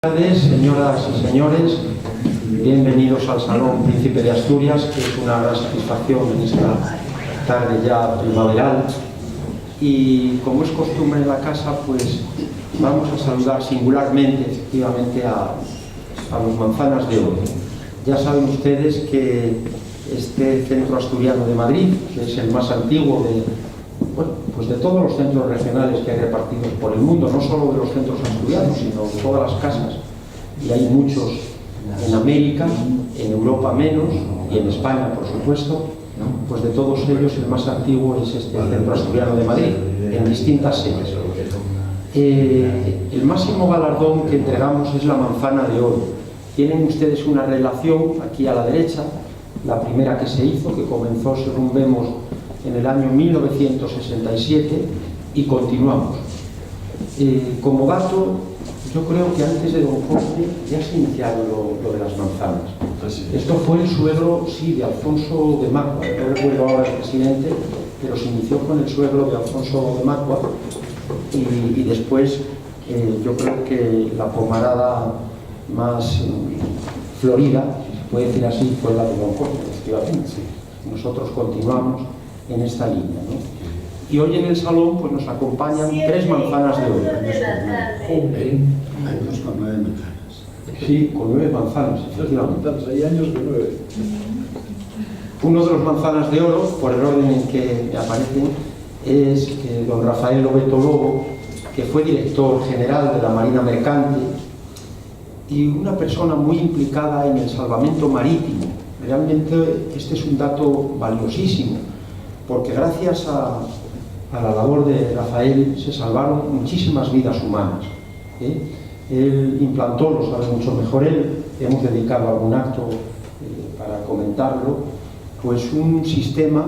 Buenas tardes, señoras y señores, bienvenidos al Salón Príncipe de Asturias, que es una gran satisfacción en esta tarde ya primaveral. Y como es costumbre en la casa, pues vamos a saludar singularmente, efectivamente, a los Manzanas de Oro. Ya saben ustedes que este centro asturiano de Madrid, que es el más antiguo de todos los centros regionales que hay repartidos por el mundo, no solo de los centros asturianos, sino de todas las casas, y hay muchos en América, en Europa menos, y en España, por supuesto, pues de todos ellos el más antiguo es este centro asturiano de Madrid, en distintas sedes. El máximo galardón que entregamos es la Manzana de Oro. Tienen ustedes una relación aquí a la derecha, la primera que se hizo, que comenzó, según vemos, en el año 1967 y continuamos. Como dato, yo creo que antes de Don Jorge ya se iniciaron lo de las manzanas. Esto fue el suegro, sí, de Alfonso de Macua, no recuerdo ahora el presidente, pero se inició con el suegro de Alfonso de Macua y después yo creo que la pomarada más florida, si se puede decir así, fue la de Don Jorge, efectivamente. Nosotros continuamos en esta línea, ¿no? Y hoy en el salón pues nos acompañan 3 manzanas de oro. Hay 2 con 9 manzanas. Sí, con 9 manzanas, efectivamente. Hay años de 9. Uno de los manzanas de oro, por el orden en que aparecen, es don Rafael Lobeto Lobo, que fue director general de la Marina Mercante y una persona muy implicada en el salvamento marítimo. Realmente este es un dato valiosísimo, porque gracias a la labor de Rafael se salvaron muchísimas vidas humanas. Él implantó, lo sabe mucho mejor él, hemos dedicado algún acto para comentarlo, pues un sistema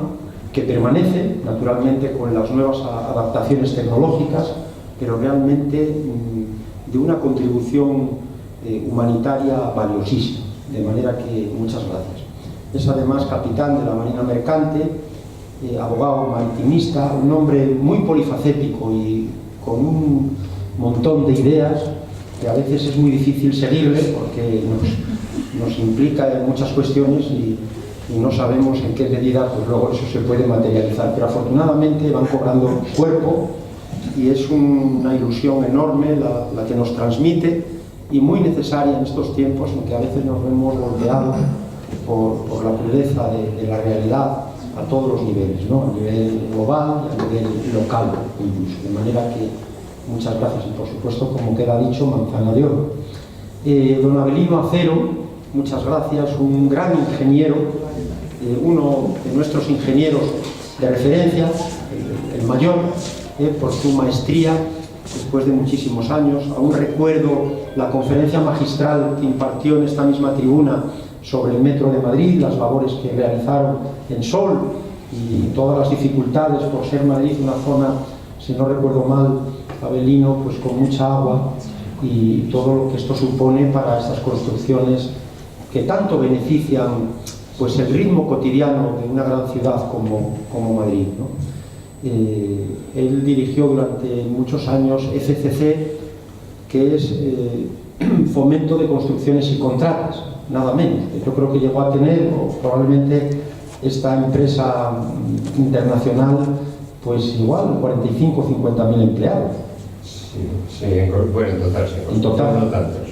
que permanece, naturalmente, con las nuevas adaptaciones tecnológicas, pero realmente de una contribución humanitaria valiosísima, de manera que muchas gracias. Es además capitán de la Marina Mercante, abogado maritimista, un hombre muy polifacético y con un montón de ideas que a veces es muy difícil seguirle porque nos implica en muchas cuestiones y no sabemos en qué medida pues luego eso se puede materializar, pero afortunadamente van cobrando cuerpo y es una ilusión enorme la que nos transmite y muy necesaria en estos tiempos en que a veces nos vemos golpeados por la crudeza de la realidad a todos los niveles, ¿no? A nivel global y a nivel local incluso, de manera que muchas gracias y por supuesto, como queda dicho, manzana de oro. Don Abelino Acero, muchas gracias, un gran ingeniero, uno de nuestros ingenieros de referencia, el mayor, por su maestría después de muchísimos años. Aún recuerdo la conferencia magistral que impartió en esta misma tribuna sobre el Metro de Madrid, las labores que realizaron en Sol y todas las dificultades por ser Madrid una zona, si no recuerdo mal, Abelino, pues con mucha agua y todo lo que esto supone para estas construcciones que tanto benefician pues el ritmo cotidiano de una gran ciudad como Madrid, ¿no? Él dirigió durante muchos años FCC, que es Fomento de Construcciones y Contratas, nada menos. Yo creo que llegó a tener, o probablemente esta empresa internacional, pues igual 45 o 50.000 empleados. Sí, bueno, en total no tantos.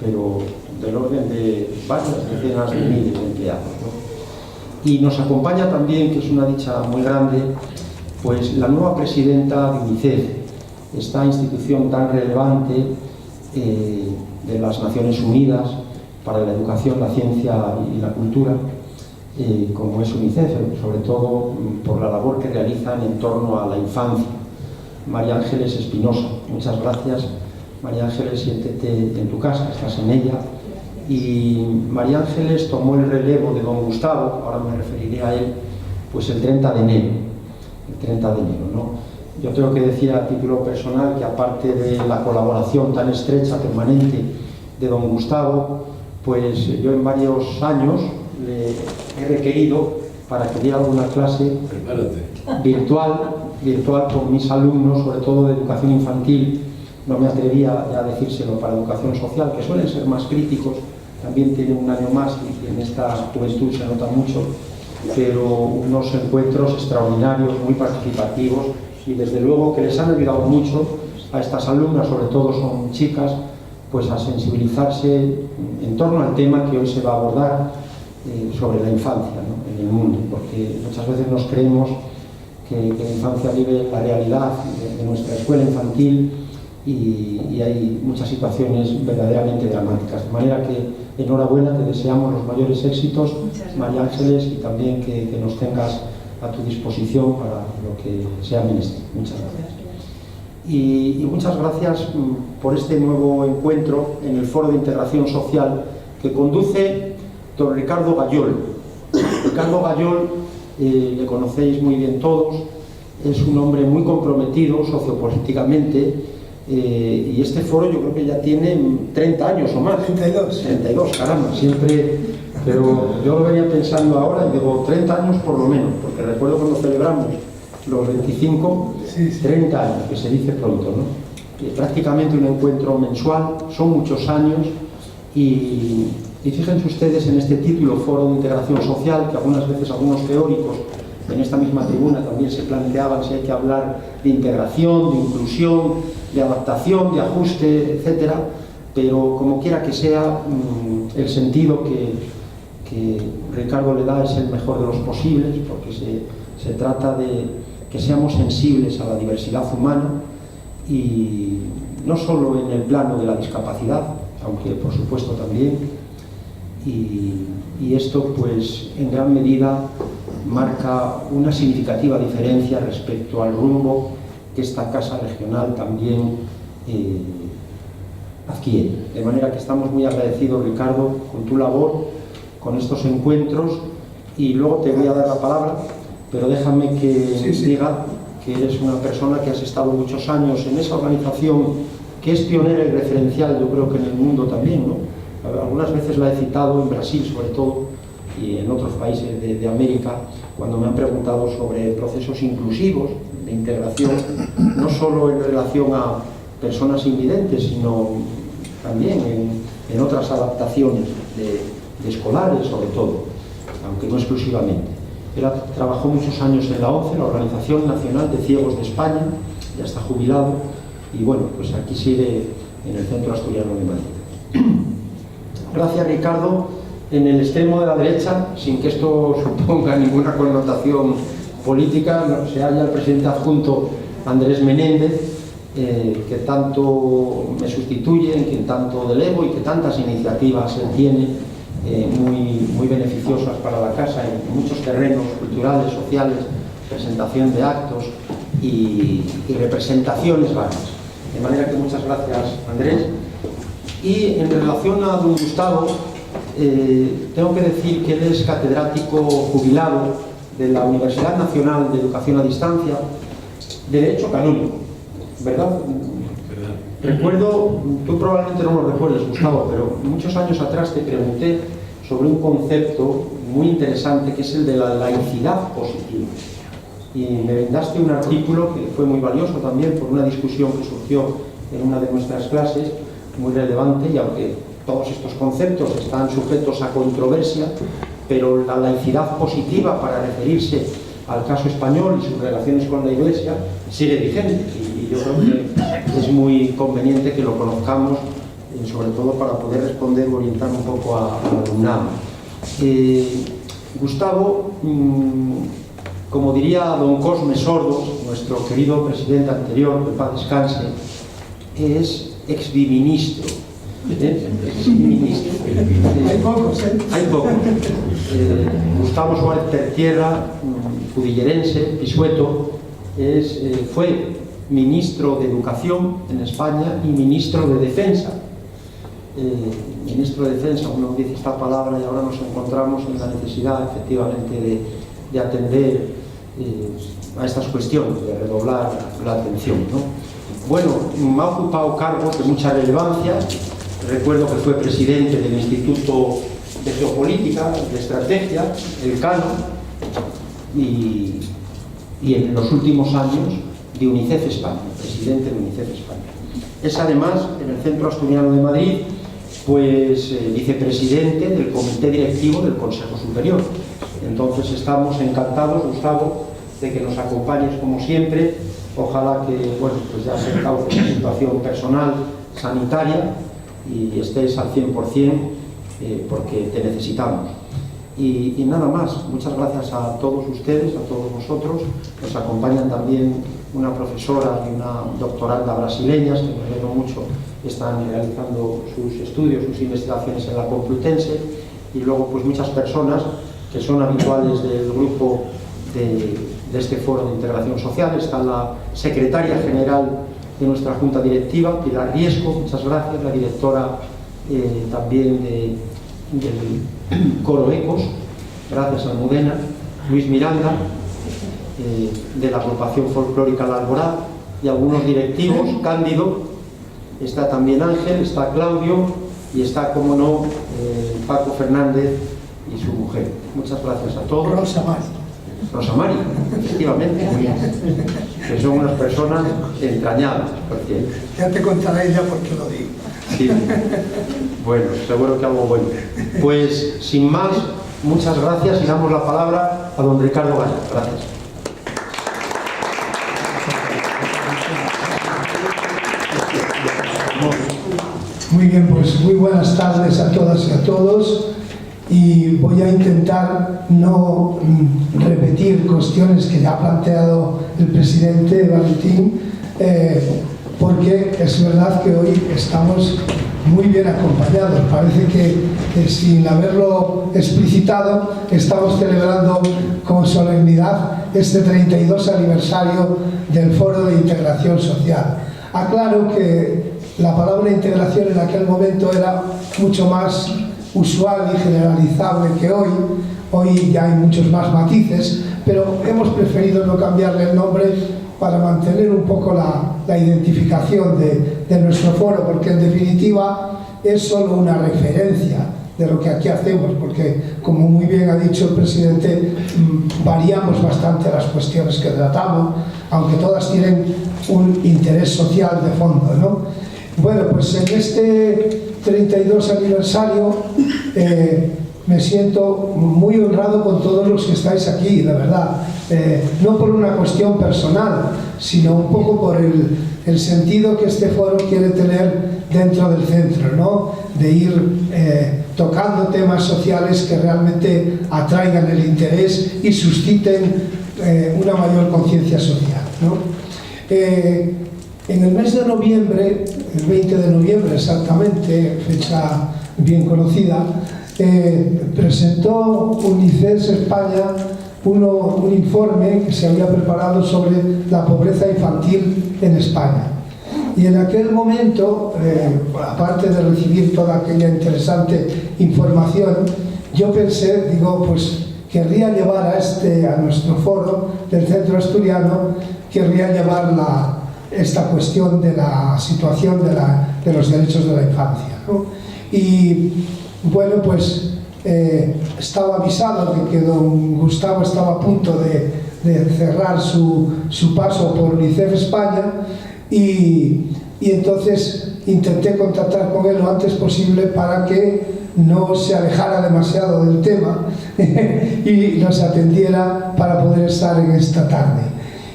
Pero del orden de varias decenas de miles de empleados, ¿no? Y nos acompaña también, que es una dicha muy grande, pues la nueva presidenta de UNICEF, esta institución tan relevante de las Naciones Unidas para la educación, la ciencia y la cultura, como es UNICEF, sobre todo por la labor que realizan en torno a la infancia. María Ángeles Espinosa, muchas gracias. María Ángeles, siéntete en tu casa, estás en ella. Y María Ángeles tomó el relevo de don Gustavo, ahora me referiré a él, pues el 30 de enero, ¿no? Yo tengo que decir a título personal que aparte de la colaboración tan estrecha, permanente de don Gustavo, pues yo en varios años le he requerido para que diera alguna clase virtual con mis alumnos, sobre todo de educación infantil, no me atrevía ya a decírselo para educación social, que suelen ser más críticos, también tienen un año más y en esta juventud se nota mucho, pero unos encuentros extraordinarios, muy participativos, y desde luego que les han ayudado mucho a estas alumnas, sobre todo son chicas, pues a sensibilizarse en torno al tema que hoy se va a abordar sobre la infancia, ¿no?, en el mundo, porque muchas veces nos creemos que la infancia vive la realidad de nuestra escuela infantil y hay muchas situaciones verdaderamente dramáticas. De manera que enhorabuena, te deseamos los mayores éxitos, María Ángeles, y también que nos tengas a tu disposición para lo que sea menester. Muchas gracias. Y muchas gracias por este nuevo encuentro en el Foro de Integración Social que conduce don Ricardo Gayol. Ricardo Gayol, le conocéis muy bien todos, es un hombre muy comprometido sociopolíticamente, y este foro yo creo que ya tiene 30 años o más. 32, caramba, siempre, pero yo lo venía pensando ahora y digo 30 años por lo menos, porque recuerdo cuando celebramos los 25, 30 años, que se dice pronto, ¿no? Prácticamente un encuentro mensual, son muchos años, y fíjense ustedes en este título, Foro de Integración Social, que algunas veces algunos teóricos en esta misma tribuna también se planteaban si hay que hablar de integración, de inclusión, de adaptación, de ajuste, etcétera, pero como quiera que sea, el sentido que Ricardo le da es el mejor de los posibles, porque se trata de que seamos sensibles a la diversidad humana, y no solo en el plano de la discapacidad, aunque por supuesto también, y esto pues en gran medida marca una significativa diferencia respecto al rumbo que esta Casa Regional también adquiere. De manera que estamos muy agradecidos, Ricardo, con tu labor, con estos encuentros, y luego te voy a dar la palabra, pero déjame que diga que eres una persona que has estado muchos años en esa organización que es pionera y referencial, yo creo que en el mundo también, ¿no? Algunas veces la he citado en Brasil, sobre todo, y en otros países de América, cuando me han preguntado sobre procesos inclusivos de integración, no solo en relación a personas invidentes, sino también en otras adaptaciones de escolares, sobre todo, aunque no exclusivamente. Él trabajó muchos años en la ONCE, la Organización Nacional de Ciegos de España, ya está jubilado, y bueno, pues aquí sigue en el Centro Asturiano de Madrid. Gracias, Ricardo. En el extremo de la derecha, sin que esto suponga ninguna connotación política, se halla el presidente adjunto Andrés Menéndez, que tanto me sustituye, en quien tanto delego y que tantas iniciativas él tiene, muy beneficiosas para la casa en muchos terrenos culturales, sociales, presentación de actos y representaciones varias. De manera que muchas gracias, Andrés. Y en relación a don Gustavo, tengo que decir que él es catedrático jubilado de la Universidad Nacional de Educación a Distancia de Derecho Canónico, ¿verdad? Recuerdo, tú probablemente no lo recuerdes, Gustavo, pero muchos años atrás te pregunté sobre un concepto muy interesante que es el de la laicidad positiva. Y me vendaste un artículo que fue muy valioso también por una discusión que surgió en una de nuestras clases, muy relevante, y aunque todos estos conceptos están sujetos a controversia, pero la laicidad positiva para referirse al caso español y sus relaciones con la Iglesia sigue vigente, y yo creo que es muy conveniente que lo conozcamos, sobre todo para poder responder o orientar un poco al alumnado. Gustavo, como diría don Cosme Sordo, nuestro querido presidente anterior, que en paz descanse, es exbiministro. Hay pocos, ¿eh? Hay pocos. Gustavo Suárez Tertierra, cudillerense, pisueto, fue ministro de Educación en España y ministro de Defensa. Ministro de Defensa, uno dice esta palabra y ahora nos encontramos en la necesidad efectivamente de atender a estas cuestiones, de redoblar la atención, ¿no? Bueno, ha ocupado cargos de mucha relevancia. Recuerdo que fue presidente del Instituto de Geopolítica, de Estrategia, el CANO, y en los últimos años de UNICEF España, presidente de UNICEF España. Es además, en el Centro Asturiano de Madrid, pues vicepresidente del Comité Directivo del Consejo Superior. Entonces estamos encantados, Gustavo, de que nos acompañes como siempre. Ojalá que, bueno, pues ya se cauce la situación personal, sanitaria, y estés al 100%, porque te necesitamos. Y nada más, muchas gracias a todos ustedes, a todos vosotros. Nos acompañan también una profesora y una doctoranda brasileñas, que me alegro mucho, están realizando sus estudios, sus investigaciones en la Complutense, y luego pues muchas personas que son habituales del grupo de este foro de integración social. Está la secretaria general de nuestra Junta Directiva, Pilar Riesco, muchas gracias, la directora también del Coro Ecos, gracias Almudena, Luis Miranda, de la agrupación folclórica La Alborada, y algunos directivos, Cándido, está también Ángel, está Claudio, y está, como no, Paco Fernández y su mujer. Muchas gracias a todos. Rosa Mari. Rosa Mari, efectivamente, muy bien. Que son unas personas entrañables, por cierto. Ya te contaré ella por qué lo digo. Sí. Bueno, seguro que algo bueno. Pues, sin más, muchas gracias, y damos la palabra a don Ricardo Gallo. Gracias. Muy bien, pues muy buenas tardes a todas y a todos, y voy a intentar no repetir cuestiones que ya ha planteado el presidente Valentín, porque es verdad que hoy estamos muy bien acompañados. Parece que sin haberlo explicitado estamos celebrando con solemnidad este 32 aniversario del Foro de Integración Social. Aclaro que la palabra integración en aquel momento era mucho más usual y generalizable que hoy. Hoy ya hay muchos más matices, pero hemos preferido no cambiarle el nombre para mantener un poco la identificación de nuestro foro, porque en definitiva es solo una referencia de lo que aquí hacemos, porque, como muy bien ha dicho el presidente, variamos bastante las cuestiones que tratamos, aunque todas tienen un interés social de fondo, ¿no? Bueno, pues en este 32 aniversario me siento muy honrado con todos los que estáis aquí, la verdad. No por una cuestión personal, sino un poco por el sentido que este foro quiere tener dentro del centro, ¿no? De ir tocando temas sociales que realmente atraigan el interés y susciten una mayor conciencia social, ¿no? En el mes de noviembre, el 20 de noviembre exactamente, fecha bien conocida, presentó UNICEF España un informe que se había preparado sobre la pobreza infantil en España. Y en aquel momento, aparte de recibir toda aquella interesante información, yo pensé, digo, pues querría llevar a nuestro foro del Centro Asturiano, querría llevar esta cuestión de la situación de los derechos de la infancia, ¿no? Y bueno, pues estaba avisado de que don Gustavo estaba a punto de cerrar su paso por UNICEF España, y entonces intenté contactar con él lo antes posible para que no se alejara demasiado del tema y nos atendiera para poder estar en esta tarde.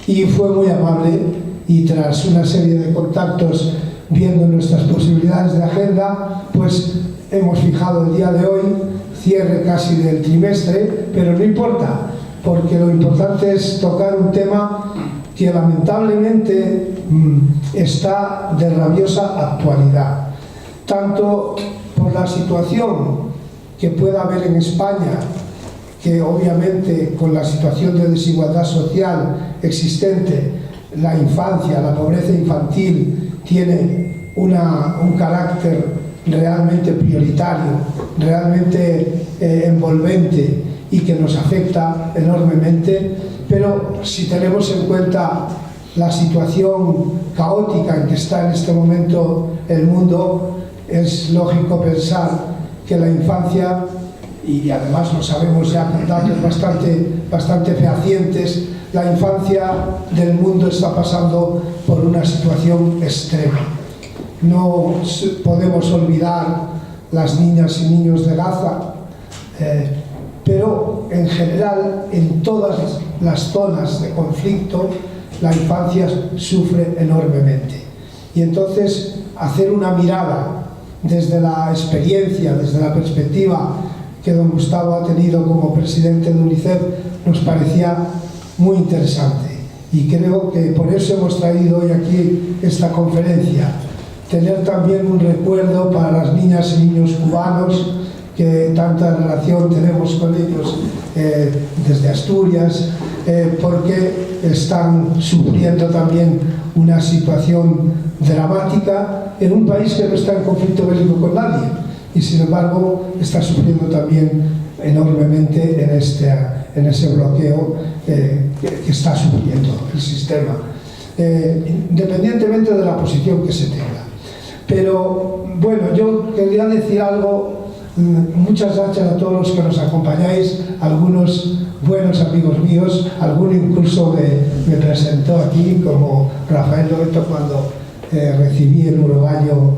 Y fue muy amable, y tras una serie de contactos, viendo nuestras posibilidades de agenda, pues hemos fijado el día de hoy, cierre casi del trimestre, pero no importa, porque lo importante es tocar un tema que lamentablemente está de rabiosa actualidad, tanto por la situación que pueda haber en España, que obviamente con la situación de desigualdad social existente, la infancia, la pobreza infantil tiene un carácter realmente prioritario, realmente envolvente, y que nos afecta enormemente. Pero si tenemos en cuenta la situación caótica en que está en este momento el mundo, es lógico pensar que la infancia, y además lo sabemos ya con datos bastante fehacientes, la infancia del mundo está pasando por una situación extrema. no podemos olvidar las niñas y niños de Gaza, pero en general en todas las zonas de conflicto la infancia sufre enormemente. Y entonces hacer una mirada desde la experiencia, desde la perspectiva que don Gustavo ha tenido como presidente de UNICEF nos parecía muy interesante, y creo que por eso hemos traído hoy aquí esta conferencia. Tener también un recuerdo para las niñas y niños cubanos, que tanta relación tenemos con ellos desde Asturias, porque están sufriendo también una situación dramática en un país que no está en conflicto bélico con nadie, y sin embargo está sufriendo también enormemente en ese bloqueo que está sufriendo el sistema, independientemente de la posición que se tenga. Pero bueno, yo quería decir algo. Muchas gracias a todos los que nos acompañáis, algunos buenos amigos míos, alguno incluso me presentó aquí, como Rafael Lobeto, cuando recibí el urogallo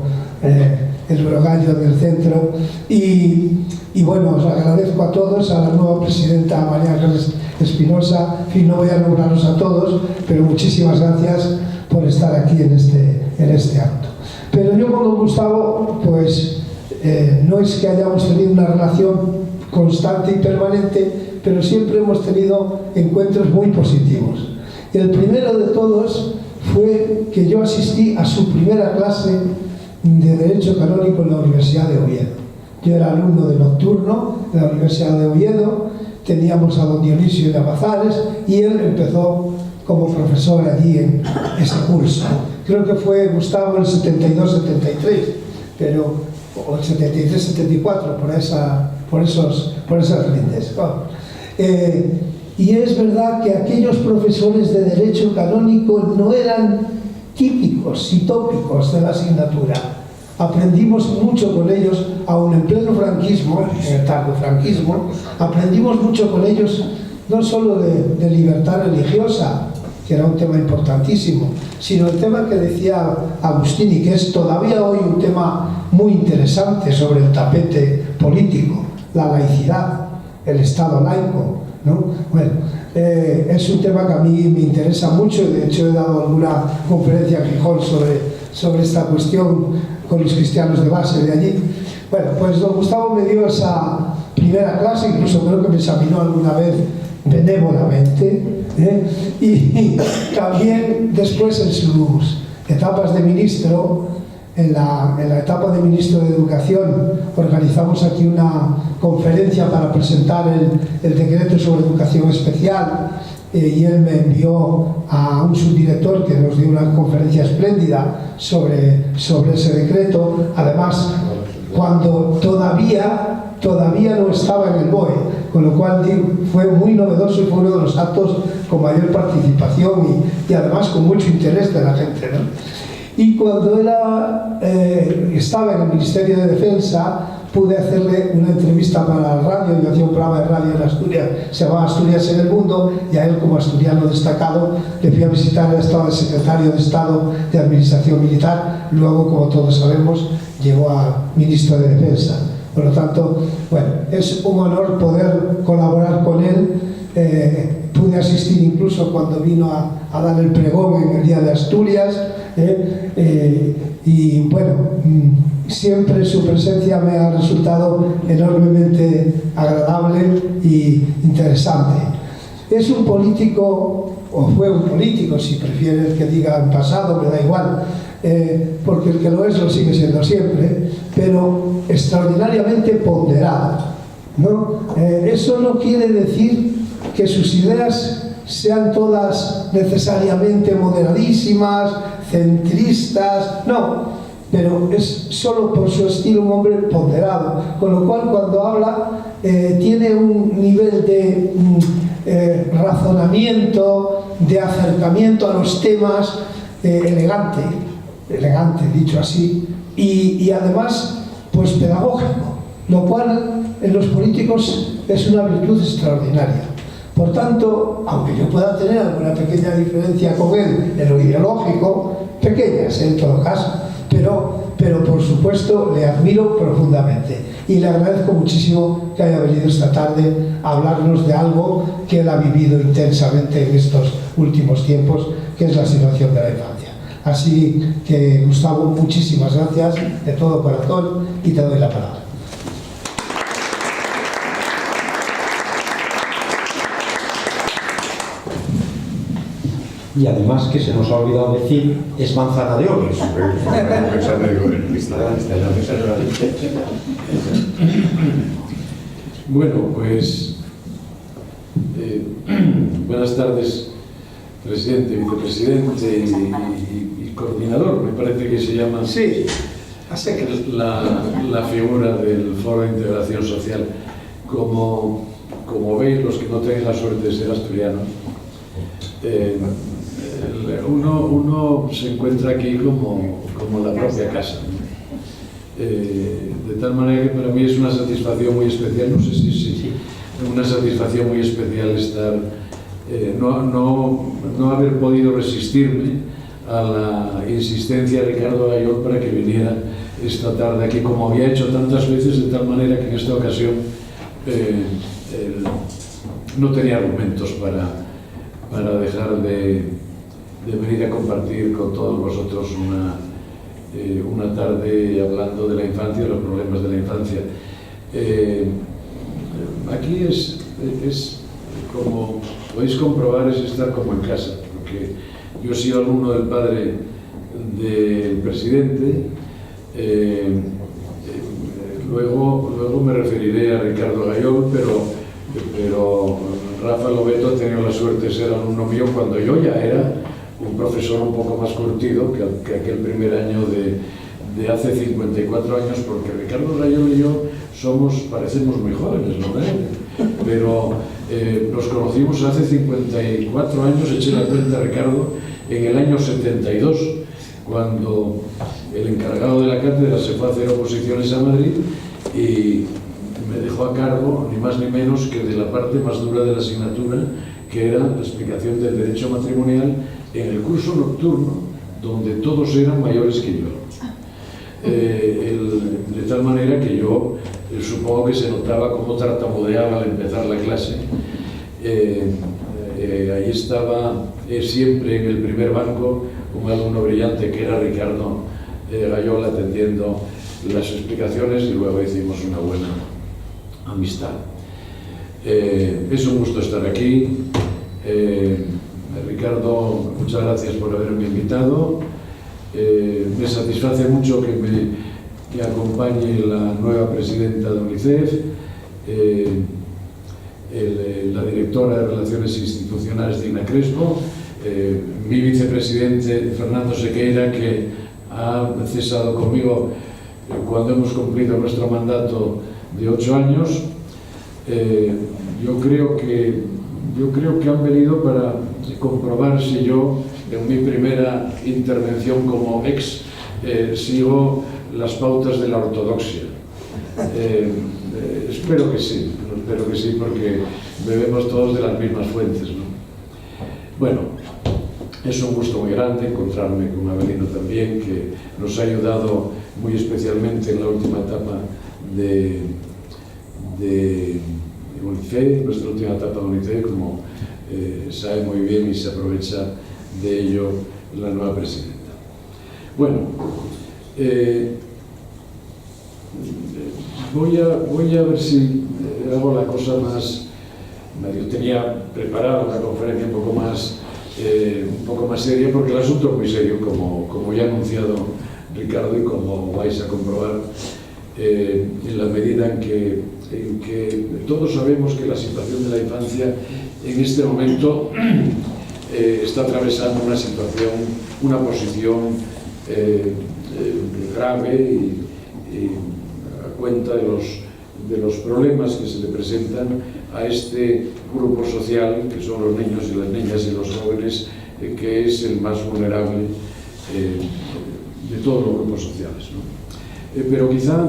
del centro, y bueno, os agradezco a todos, a la nueva presidenta María Ángeles Espinosa. En fin, no voy a nombraros a todos, pero muchísimas gracias por estar aquí en este acto. Pero yo con don Gustavo, pues no es que hayamos tenido una relación constante y permanente, pero siempre hemos tenido encuentros muy positivos. El primero de todos fue que yo asistí a su primera clase de Derecho Canónico en la Universidad de Oviedo. Yo era alumno de nocturno de la Universidad de Oviedo, teníamos a don Dionisio de Abazares, y él empezó como profesor allí en ese curso. Creo que fue Gustavo el 72-73, pero o el 73-74, por esas lindes. Y es verdad que aquellos profesores de Derecho Canónico no eran típicos y tópicos de la asignatura. Aprendimos mucho con ellos, aún en pleno franquismo, en el tardofranquismo, aprendimos mucho con ellos, no solo de libertad religiosa, que era un tema importantísimo, sino el tema que decía Agustini, que es todavía hoy un tema muy interesante sobre el tapete político, la laicidad, el Estado laico, ¿no? Bueno, es un tema que a mí me interesa mucho, y de hecho he dado alguna conferencia en Gijón sobre esta cuestión con los cristianos de base de allí. Bueno, pues don Gustavo me dio esa primera clase, incluso creo que me examinó alguna vez benévolamente, y también después en sus etapas de ministro, en la etapa de ministro de Educación, organizamos aquí una conferencia para presentar el decreto sobre educación especial, y él me envió a un subdirector que nos dio una conferencia espléndida sobre ese decreto, además cuando todavía no estaba en el BOE, con lo cual fue muy novedoso y fue uno de los actos con mayor participación y además con mucho interés de la gente, ¿no? Y cuando estaba en el Ministerio de Defensa, pude hacerle una entrevista para la radio. Yo hacía un programa de radio en Asturias, se llamaba Asturias en el Mundo, y a él, como asturiano destacado, le fui a visitar. Él estaba de secretario de Estado de Administración Militar, luego, como todos sabemos, llegó a ministro de Defensa. Por lo tanto, bueno, es un honor poder colaborar con él. Pude asistir incluso cuando vino a dar el pregón en el Día de Asturias, y bueno, siempre su presencia me ha resultado enormemente agradable y interesante. Es un político, o fue un político, si prefieren que diga en pasado, me da igual, porque el que lo es lo sigue siendo siempre, pero extraordinariamente ponderado, ¿no? Eso no quiere decir que sus ideas sean todas necesariamente moderadísimas, centristas, no, pero es solo por su estilo un hombre ponderado, con lo cual cuando habla tiene un nivel de razonamiento, de acercamiento a los temas elegante dicho así, y además pues pedagógico, lo cual en los políticos es una virtud extraordinaria. Por tanto, aunque yo pueda tener alguna pequeña diferencia con él en lo ideológico, pequeñas en todo caso, pero por supuesto le admiro profundamente y le agradezco muchísimo que haya venido esta tarde a hablarnos de algo que él ha vivido intensamente en estos últimos tiempos, que es la situación de la infancia. Así que, Gustavo, muchísimas gracias de todo corazón y te doy la palabra. Y además, que se nos ha olvidado decir, es manzana de oro. Bueno, pues buenas tardes, presidente, vicepresidente y coordinador, me parece que se llama Sí, la figura del Foro de Integración Social. Como veis, los que no tenéis la suerte de ser asturianos, uno se encuentra aquí como la propia casa. De tal manera que para mí es una satisfacción muy especial, no sé si una satisfacción muy especial estar, no haber podido resistirme a la insistencia de Ricardo Gayol para que viniera esta tarde aquí, como había hecho tantas veces, de tal manera que en esta ocasión no tenía argumentos para dejar de venir a compartir con todos vosotros una tarde hablando de la infancia, de los problemas de la infancia. Aquí es como podéis comprobar, es estar como en casa, porque yo he sido alumno del padre del presidente. Luego me referiré a Ricardo Gayol, pero Rafa Lobeto ha tenido la suerte de ser alumno mío cuando yo ya era un profesor un poco más curtido que aquel primer año de hace 54 años, porque Ricardo Gayol y yo parecemos muy jóvenes, ¿no? Pero nos conocimos hace 54 años, eché la cuenta, Ricardo, en el año 72, cuando el encargado de la cátedra se fue a hacer oposiciones a Madrid y me dejó a cargo, ni más ni menos, que de la parte más dura de la asignatura, que era la explicación del derecho matrimonial en el curso nocturno, donde todos eran mayores que yo. De tal manera que yo supongo que se notaba cómo tartamudeaba al empezar la clase. Ahí estaba siempre en el primer banco un alumno brillante que era Ricardo Gayol, atendiendo las explicaciones, y luego hicimos una buena amistad. Es un gusto estar aquí. Ricardo, muchas gracias por haberme invitado. Me satisface mucho que acompañe la nueva presidenta de UNICEF, la directora de Relaciones Institucionales, Dina Crespo, mi vicepresidente Fernando Sequeira, que ha cesado conmigo cuando hemos cumplido nuestro mandato de 8 años. Yo creo que han venido para comprobar si yo, en mi primera intervención como sigo las pautas de la ortodoxia. Espero que sí, porque bebemos todos de las mismas fuentes, ¿no? Bueno, es un gusto muy grande encontrarme con Abelino también, que nos ha ayudado muy especialmente en la última etapa de UNICEF, nuestra última etapa de UNICEF, como sabe muy bien y se aprovecha de ello la nueva presidenta. Bueno, voy a ver si hago la cosa más... Yo tenía preparado una conferencia un poco más seria, porque el asunto es muy serio, como ya ha anunciado Ricardo, y como vais a comprobar, en la medida en que todos sabemos que la situación de la infancia en este momento está atravesando una posición grave, y a cuenta de los problemas que se le presentan a este grupo social, que son los niños y las niñas y los jóvenes, que es el más vulnerable de todos los grupos sociales, ¿no? Pero quizá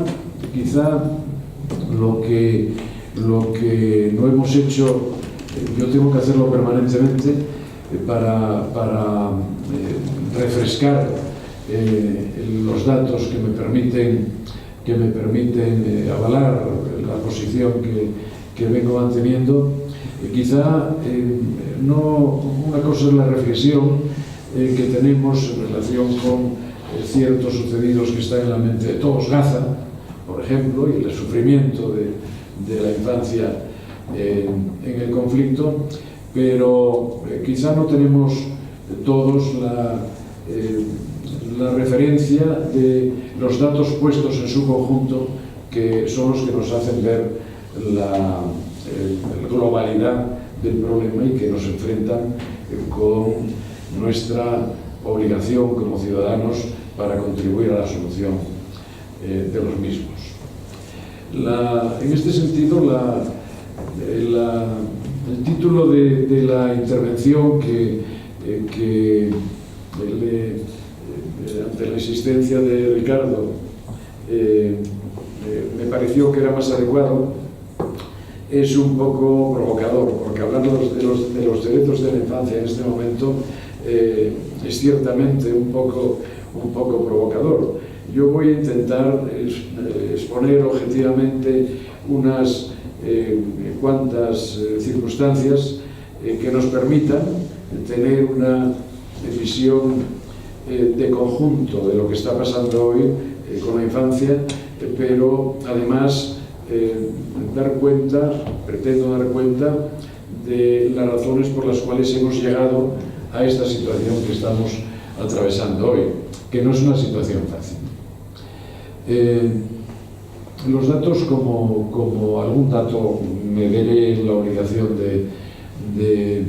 lo que no hemos hecho, yo tengo que hacerlo permanentemente para refrescar los datos que me permiten avalar la posición que vengo manteniendo. Quizá una cosa es la reflexión que tenemos en relación con ciertos sucedidos que están en la mente de todos. Gaza, por ejemplo, y el sufrimiento de la infancia en el conflicto, pero quizá no tenemos todos la referencia de los datos puestos en su conjunto, que son los que nos hacen ver la globalidad del problema y que nos enfrentan con nuestra obligación como ciudadanos para contribuir a la solución de los mismos. En este sentido, el título de la intervención ante la insistencia de Ricardo me pareció que era más adecuado, es un poco provocador, porque hablar de los derechos de la infancia en este momento es ciertamente un poco provocador. Yo voy a intentar exponer objetivamente unas cuantas circunstancias que nos permitan tener una visión de conjunto de lo que está pasando hoy con la infancia, pero además pretendo dar cuenta de las razones por las cuales hemos llegado a esta situación que estamos atravesando hoy, que no es una situación fácil. Los datos, como algún dato me veré en la obligación de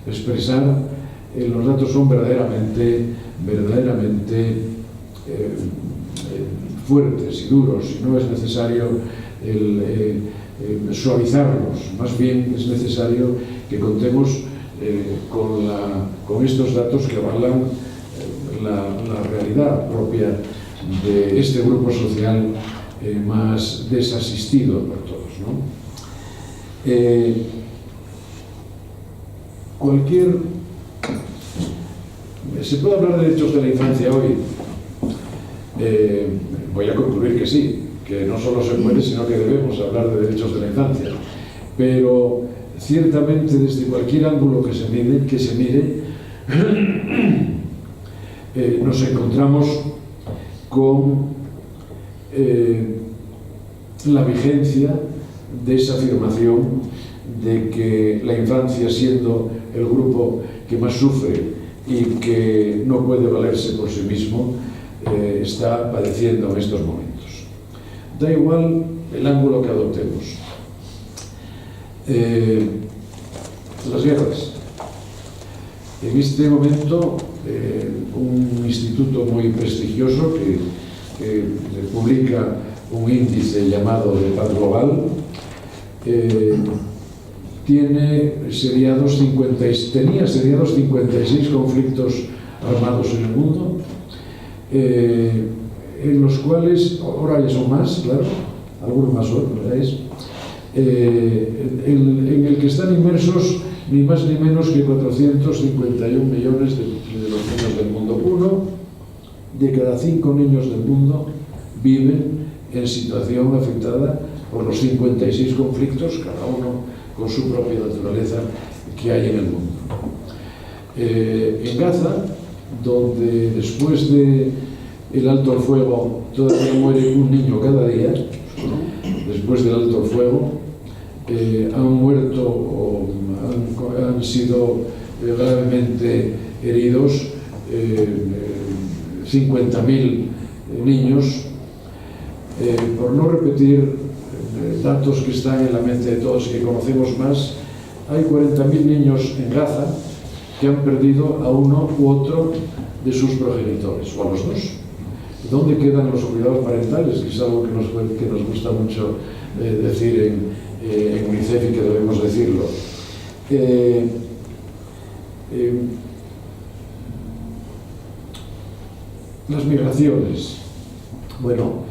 expresar, los datos son verdaderamente fuertes y duros, y no es necesario suavizarlos, más bien es necesario que contemos con estos datos que avalan la realidad propia de este grupo social más desasistido por todos, ¿no? ¿Se puede hablar de derechos de la infancia hoy? Voy a concluir que sí, que no solo se puede, sino que debemos hablar de derechos de la infancia. Pero ciertamente desde cualquier ángulo que se mire, nos encontramos con la vigencia de esa afirmación de que la infancia, siendo el grupo que más sufre y que no puede valerse por sí mismo, está padeciendo en estos momentos. Da igual el ángulo que adoptemos. Las guerras. En este momento, un instituto muy prestigioso que publica un índice llamado de paz global, tenía seriados 56 conflictos armados en el mundo, en los cuales, ahora ya son más, claro, algunos más son, en el que están inmersos ni más ni menos que 451 millones de los niños del mundo. 1 de cada 5 niños del mundo viven en situación afectada por los 56 conflictos, cada uno con su propia naturaleza, que hay en el mundo. En Gaza, donde después del alto al fuego todavía muere un niño cada día, después del alto al fuego, han muerto o han sido gravemente heridos 50.000 niños. Por no repetir datos que están en la mente de todos y que conocemos más, hay 40.000 niños en Gaza que han perdido a uno u otro de sus progenitores, o a los dos. ¿Dónde quedan los cuidados parentales? Que es algo que nos gusta mucho decir en UNICEF y que debemos decirlo. Las migraciones. Bueno,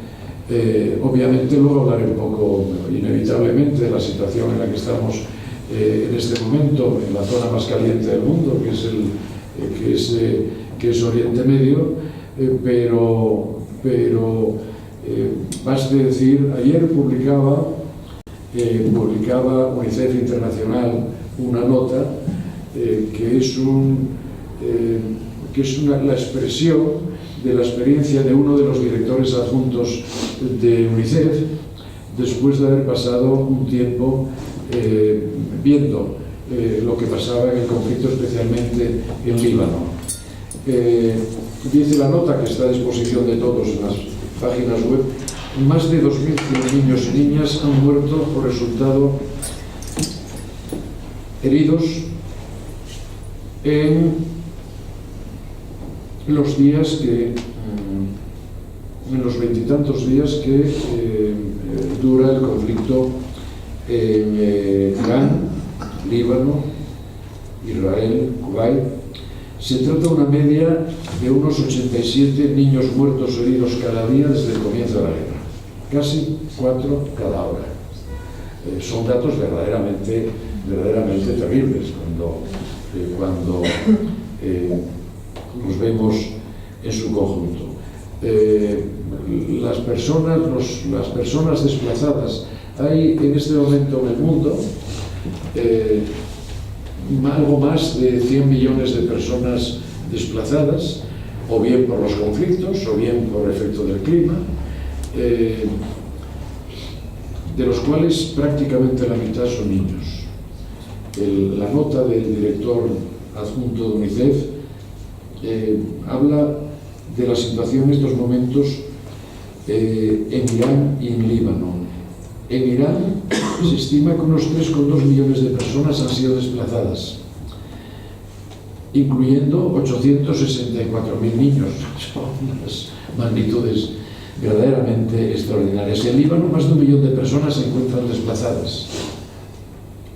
obviamente luego hablaré un poco, inevitablemente, de la situación en la que estamos en este momento, en la zona más caliente del mundo, que es Oriente Medio, pero baste decir, ayer publicaba UNICEF Internacional una nota que es la expresión de la experiencia de uno de los directores adjuntos de UNICEF después de haber pasado un tiempo viendo lo que pasaba en el conflicto, especialmente en Líbano. Dice la nota, que está a disposición de todos en las páginas web, más de 2.100 niños y niñas han muerto por resultado heridos en los días en los veintitantos días que dura el conflicto en Irán, Líbano, Israel, Kuwait. Se trata de una media de unos 87 niños muertos o heridos cada día desde el comienzo de la guerra, casi 4 cada hora. Son datos verdaderamente terribles cuando los vemos en su conjunto. Las personas desplazadas, hay en este momento en el mundo algo más de 100 millones de personas desplazadas, o bien por los conflictos, o bien por efecto del clima, de los cuales prácticamente la mitad son niños. La nota del director adjunto de UNICEF habla de la situación en estos momentos en Irán y en Líbano. En Irán se estima que unos 3,2 millones de personas han sido desplazadas, incluyendo 864.000 niños. Son unas magnitudes verdaderamente extraordinarias. En Líbano, más de 1 millón de personas se encuentran desplazadas.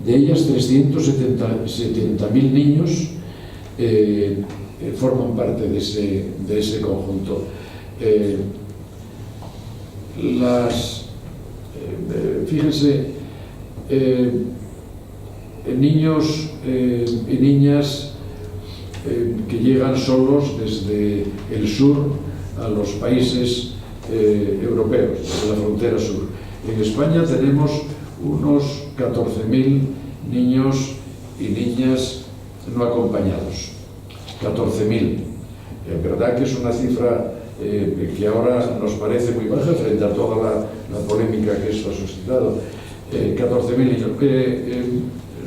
De ellas, 370.000 niños forman parte de ese conjunto. Fíjense, niños y niñas que llegan solos desde el sur a los países europeos, desde la frontera sur. En España tenemos unos 14.000 niños y niñas no acompañados. 14.000. Es verdad que es una cifra que ahora nos parece muy baja frente a toda la polémica que esto ha suscitado. 14.000 niños.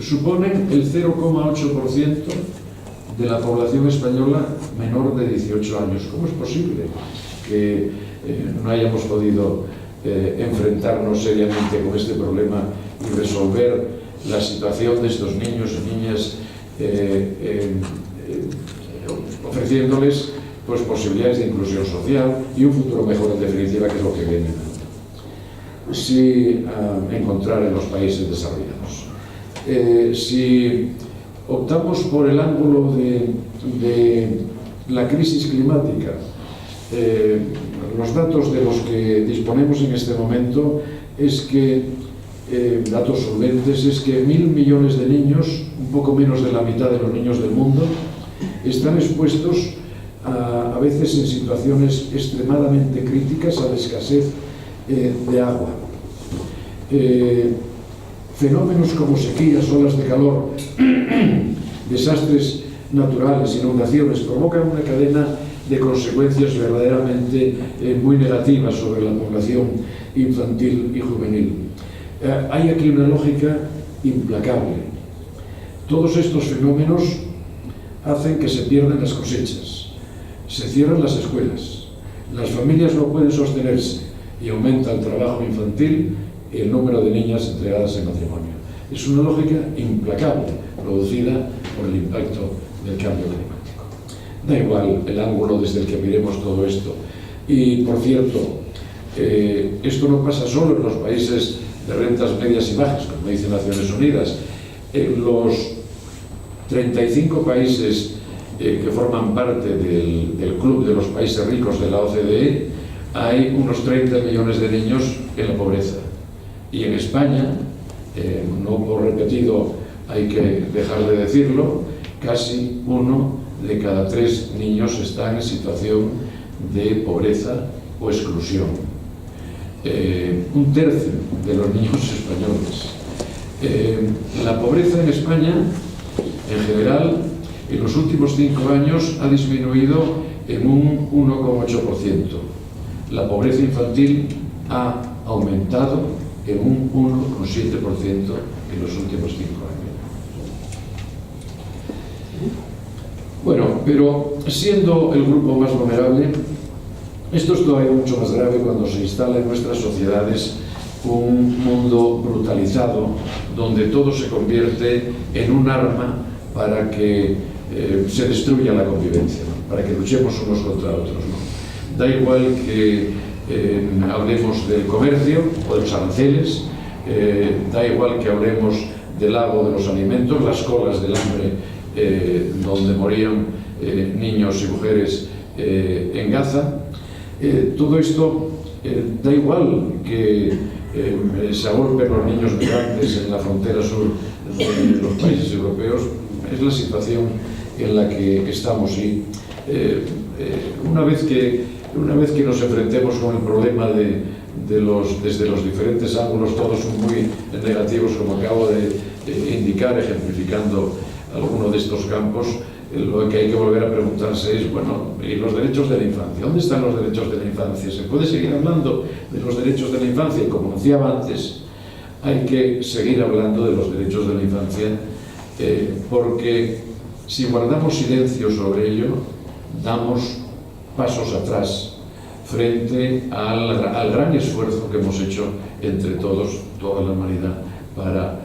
Suponen el 0,8% de la población española menor de 18 años. ¿Cómo es posible que no hayamos podido enfrentarnos seriamente con este problema y resolver la situación de estos niños y niñas, ofreciéndoles pues posibilidades de inclusión social y un futuro mejor, en definitiva, que es lo que viene si encontrar en los países desarrollados? Si optamos por el ángulo de la crisis climática, los datos de los que disponemos en este momento es que, datos solventes, es que 1.000 millones de niños, un poco menos de la mitad de los niños del mundo, están expuestos a veces en situaciones extremadamente críticas a la escasez de agua. Fenómenos como sequías, olas de calor, desastres naturales, inundaciones, provocan una cadena de consecuencias verdaderamente muy negativas sobre la población infantil y juvenil. Hay aquí una lógica implacable. Todos estos fenómenos hacen que se pierdan las cosechas, se cierran las escuelas, las familias no pueden sostenerse y aumenta el trabajo infantil y el número de niñas entregadas en matrimonio. Es una lógica implacable, producida por el impacto del cambio climático. Da igual el ángulo desde el que miremos todo esto. Y, por cierto, esto no pasa solo en los países de rentas medias y bajas, como dicen Naciones Unidas. En los 35 países que forman parte del club de los países ricos de la OCDE, hay unos 30 millones de niños en la pobreza. Y en España, no por repetido hay que dejar de decirlo, casi 1 de cada 3 niños están en situación de pobreza o exclusión. Un tercio de los niños españoles. La pobreza en España, en general, en los últimos 5 años ha disminuido en un 1,8%. La pobreza infantil ha aumentado en un 1,7% en los últimos 5 años. Bueno, pero siendo el grupo más vulnerable, esto es todavía mucho más grave cuando se instala en nuestras sociedades un mundo brutalizado, donde todo se convierte en un arma para que se destruya la convivencia, ¿no? Para que luchemos unos contra otros, ¿no? Da igual que hablemos del comercio o de los aranceles, da igual que hablemos del lago de los alimentos, las colas del hambre donde morían niños y mujeres en Gaza. Todo esto da igual que se agolpen los niños migrantes en la frontera sur de los países europeos. Es la situación en la que estamos, y una vez que nos enfrentemos con el problema desde los diferentes ángulos, todos son muy negativos, como acabo de indicar, ejemplificando alguno de estos campos, lo que hay que volver a preguntarse es, bueno, ¿y los derechos de la infancia? ¿Dónde están los derechos de la infancia? ¿Se puede seguir hablando de los derechos de la infancia? Y como decía antes, hay que seguir hablando de los derechos de la infancia, porque si guardamos silencio sobre ello, damos pasos atrás frente al gran esfuerzo que hemos hecho entre todos, toda la humanidad, para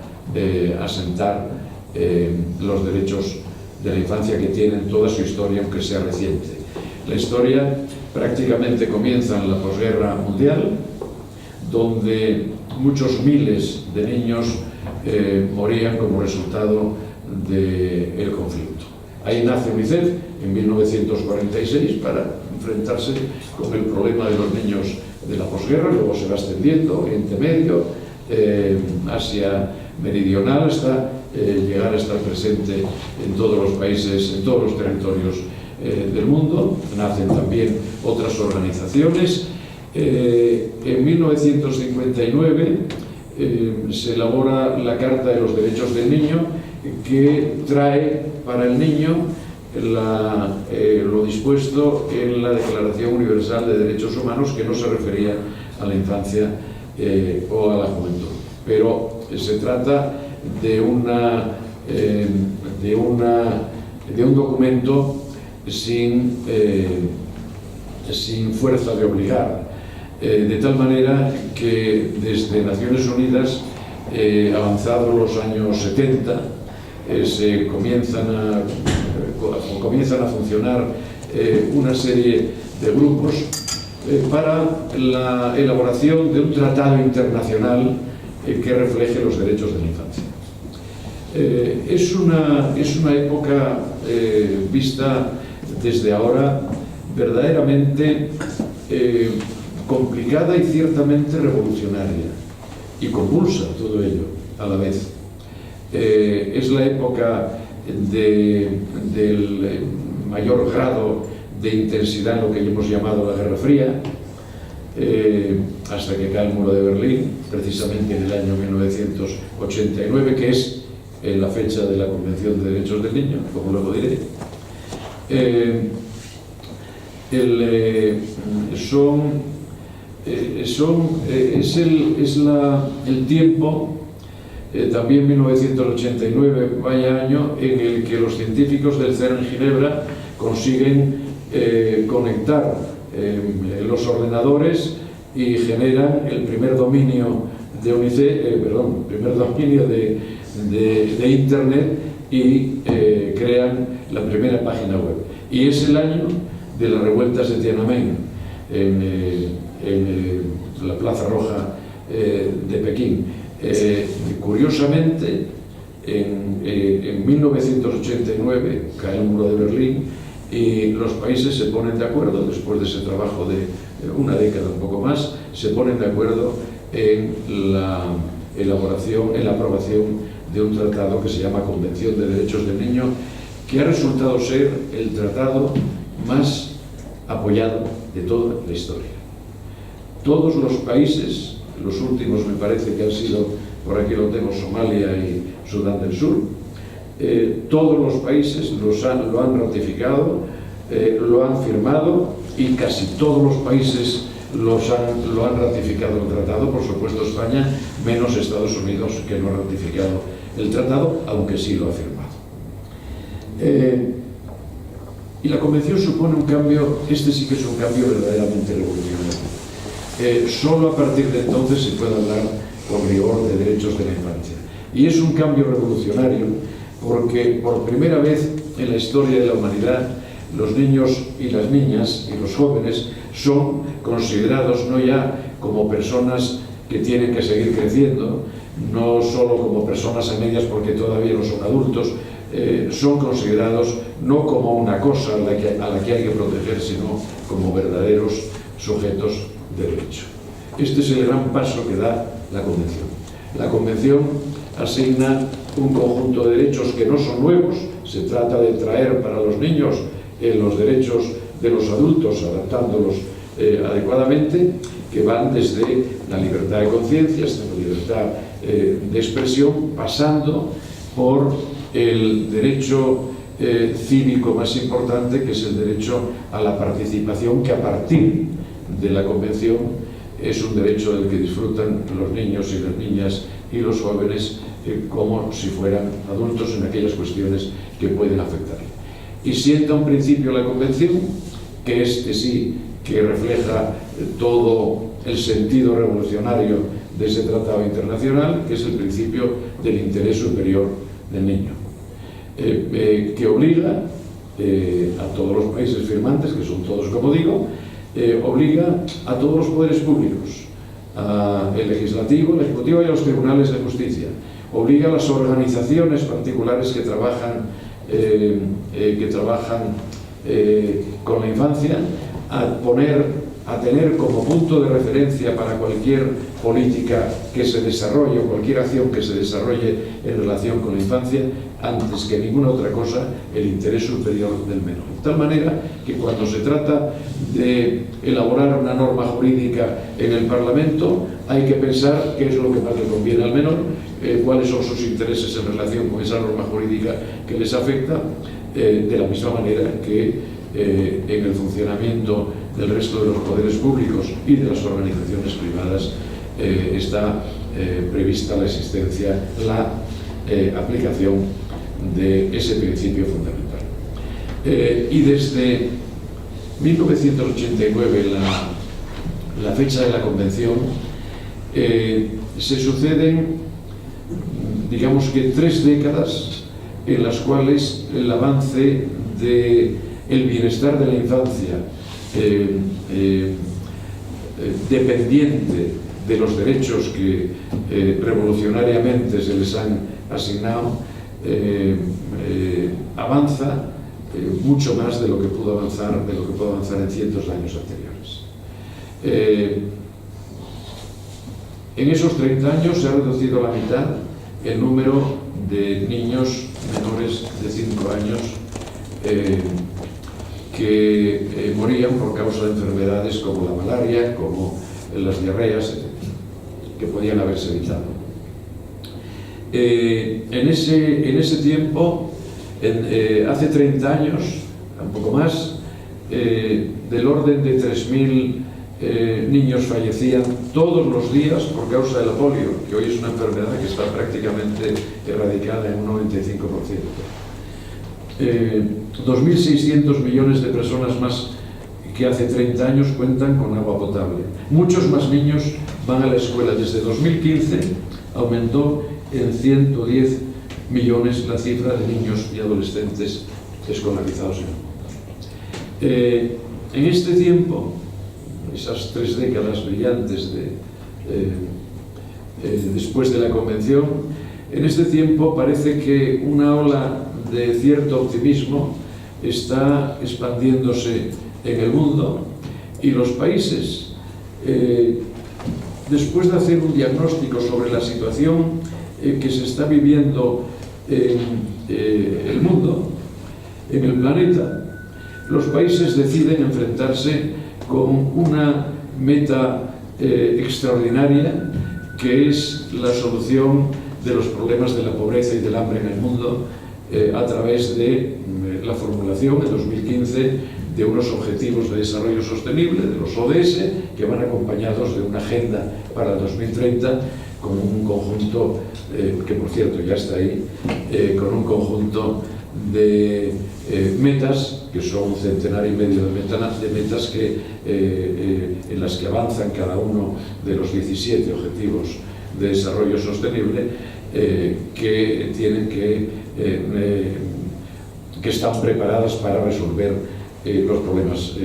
asentar los derechos de la infancia, que tienen toda su historia, aunque sea reciente. La historia prácticamente comienza en la posguerra mundial, donde muchos miles de niños morían como resultado del conflicto. Ahí nace UNICEF en 1946 para enfrentarse con el problema de los niños de la posguerra. Luego se va extendiendo Oriente Medio, Asia Meridional, hasta llegar a estar presente en todos los países, en todos los territorios del mundo. Nacen también otras organizaciones. En 1959 se elabora la Carta de los Derechos del Niño, que trae para el niño lo dispuesto en la Declaración Universal de Derechos Humanos, que no se refería a la infancia o a la juventud. Pero se trata de un documento sin fuerza de obligar, de tal manera que desde Naciones Unidas, avanzados los años 70, comienzan a funcionar una serie de grupos para la elaboración de un tratado internacional que refleje los derechos de la infancia. Es una época vista desde ahora verdaderamente complicada y ciertamente revolucionaria, y convulsa todo ello a la vez. Es la época del mayor grado de intensidad en lo que hemos llamado la Guerra Fría, hasta que cae el muro de Berlín, precisamente en el año 1989, que es la fecha de la Convención de Derechos del Niño, como luego diré. Es el tiempo, también 1989, vaya año, en el que los científicos del CERN en Ginebra consiguen conectar los ordenadores y generan el primer dominio de primer dominio de Internet, y crean la primera página web. Y es el año de las revueltas de Tiananmen en la Plaza Roja de Pekín. Curiosamente, en 1989 cae el muro de Berlín y los países se ponen de acuerdo, después de ese trabajo de una década, un poco más, se ponen de acuerdo en la aprobación de un tratado que se llama Convención de Derechos del Niño, que ha resultado ser el tratado más apoyado de toda la historia. Todos los países, los últimos me parece que han sido, por aquí lo tengo, Somalia y Sudán del Sur, todos los países lo han ratificado, lo han firmado, y casi todos los países lo han ratificado el tratado. Por supuesto España, menos Estados Unidos, que no ha ratificado el tratado, aunque sí lo ha firmado. Y la Convención supone un cambio, este sí que es un cambio verdaderamente revolucionario. Solo a partir de entonces se puede hablar con rigor de derechos de la infancia. Y es un cambio revolucionario porque por primera vez en la historia de la humanidad los niños y las niñas y los jóvenes son considerados no ya como personas que tienen que seguir creciendo, no solo como personas a medias porque todavía no son adultos, son considerados no como una cosa a la que hay que proteger, sino como verdaderos sujetos de derecho. Este es el gran paso que da la Convención. La Convención asigna un conjunto de derechos que no son nuevos, se trata de traer para los niños los derechos de los adultos, adaptándolos adecuadamente, que van desde la libertad de conciencia hasta la libertad de expresión, pasando por el derecho cívico más importante, que es el derecho a la participación, que a partir de la Convención es un derecho del que disfrutan los niños y las niñas y los jóvenes como si fueran adultos en aquellas cuestiones que pueden afectar. Y sienta un principio la Convención, que este sí, que refleja todo el sentido revolucionario de ese tratado internacional, que es el principio del interés superior del niño, que obliga a todos los países firmantes, que son todos como digo, obliga a todos los poderes públicos, al legislativo, al ejecutivo y a los tribunales de justicia, obliga a las organizaciones particulares que trabajan con la infancia a tener como punto de referencia para cualquier política que se desarrolle o cualquier acción que se desarrolle en relación con la infancia, antes que ninguna otra cosa, el interés superior del menor. De tal manera que cuando se trata de elaborar una norma jurídica en el Parlamento, hay que pensar qué es lo que más le conviene al menor, cuáles son sus intereses en relación con esa norma jurídica que les afecta, de la misma manera que en el funcionamiento del resto de los poderes públicos y de las organizaciones privadas está prevista la existencia, la aplicación de ese principio fundamental. Y desde 1989, la fecha de la Convención, se suceden, digamos que 3 décadas en las cuales el avance del bienestar de la infancia, dependiente de los derechos que revolucionariamente se les han asignado, avanza mucho más de lo que pudo avanzar en cientos de años anteriores. En esos 30 años se ha reducido a la mitad el número de niños menores de 5 años que morían por causa de enfermedades como la malaria, como las diarreas, que podían haberse evitado. En ese tiempo, hace 30 años, un poco más, del orden de 3.000 niños fallecían todos los días por causa de la polio, que hoy es una enfermedad que está prácticamente erradicada en un 95%. 2.600 millones de personas más que hace 30 años cuentan con agua potable. Muchos más niños van a la escuela. Desde 2015 aumentó en 110 millones la cifra de niños y adolescentes escolarizados en el mundo. En este tiempo, esas 3 décadas brillantes después de la Convención, en este tiempo parece que una ola de cierto optimismo está expandiéndose en el mundo, y los países, después de hacer un diagnóstico sobre la situación que se está viviendo en el mundo, en el planeta, los países deciden enfrentarse con una meta extraordinaria, que es la solución de los problemas de la pobreza y del hambre en el mundo a través de la formulación en 2015 de unos objetivos de desarrollo sostenible, de los ODS, que van acompañados de una agenda para el 2030 con un conjunto, que por cierto ya está ahí, con un conjunto de metas, que son 1,5 centenario de metas en las que avanzan cada uno de los 17 objetivos de desarrollo sostenible, que tienen que están preparadas para resolver los problemas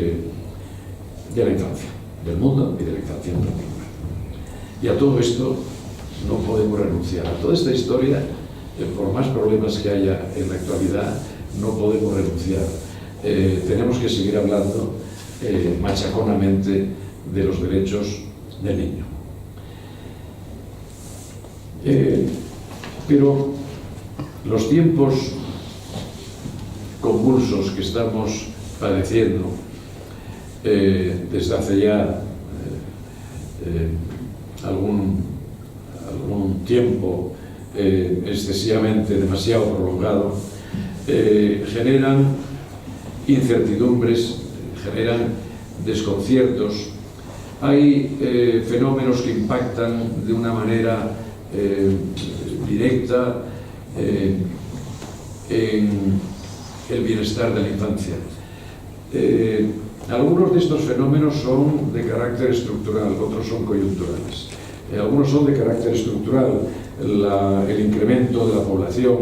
de la infancia, del mundo y de la infancia en particular. Y a todo esto no podemos renunciar. A toda esta historia, por más problemas que haya en la actualidad, no podemos renunciar. Tenemos que seguir hablando machaconamente de los derechos del niño. Pero los tiempos convulsos que estamos padeciendo desde hace ya algún tiempo excesivamente demasiado prolongado, generan incertidumbres, generan desconciertos. Hay fenómenos que impactan de una manera directa en el bienestar de la infancia. Algunos de estos fenómenos son de carácter estructural, otros son coyunturales. Algunos son de carácter estructural, el incremento de la población,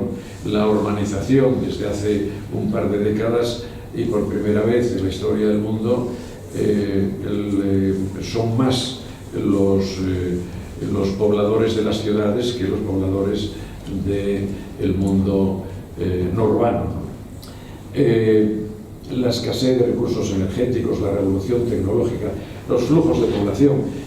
la urbanización desde hace un par de décadas, y por primera vez en la historia del mundo son más los pobladores de las ciudades que los pobladores del mundo no urbano. La escasez de recursos energéticos, la revolución tecnológica, los flujos de población,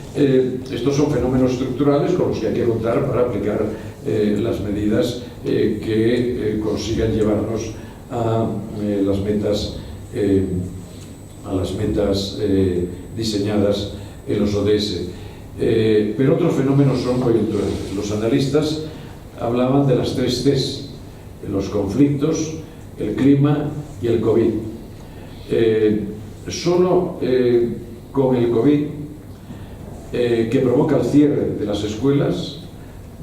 estos son fenómenos estructurales con los que hay que contar para aplicar las medidas que consigan llevarnos a las metas diseñadas en los ODS. Pero otros fenómenos son coyunturales. Los analistas hablaban de las 3 Cs: los conflictos, el clima y el COVID. Solo con el COVID, que provoca el cierre de las escuelas,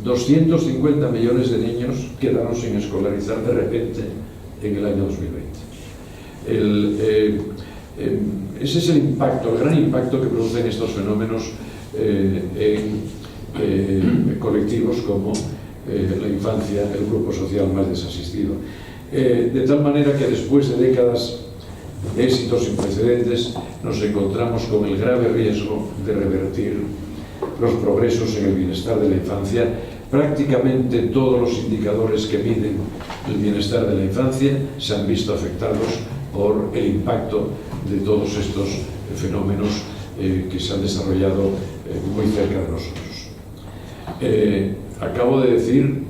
250 millones de niños quedaron sin escolarizar de repente en el año 2020. Ese es el impacto, el gran impacto que producen estos fenómenos en colectivos como la infancia, el grupo social más desasistido. De tal manera que después de décadas de éxitos sin precedentes, nos encontramos con el grave riesgo de revertir los progresos en el bienestar de la infancia. Prácticamente todos los indicadores que miden el bienestar de la infancia se han visto afectados por el impacto de todos estos fenómenos que se han desarrollado muy cerca de nosotros. Acabo de decir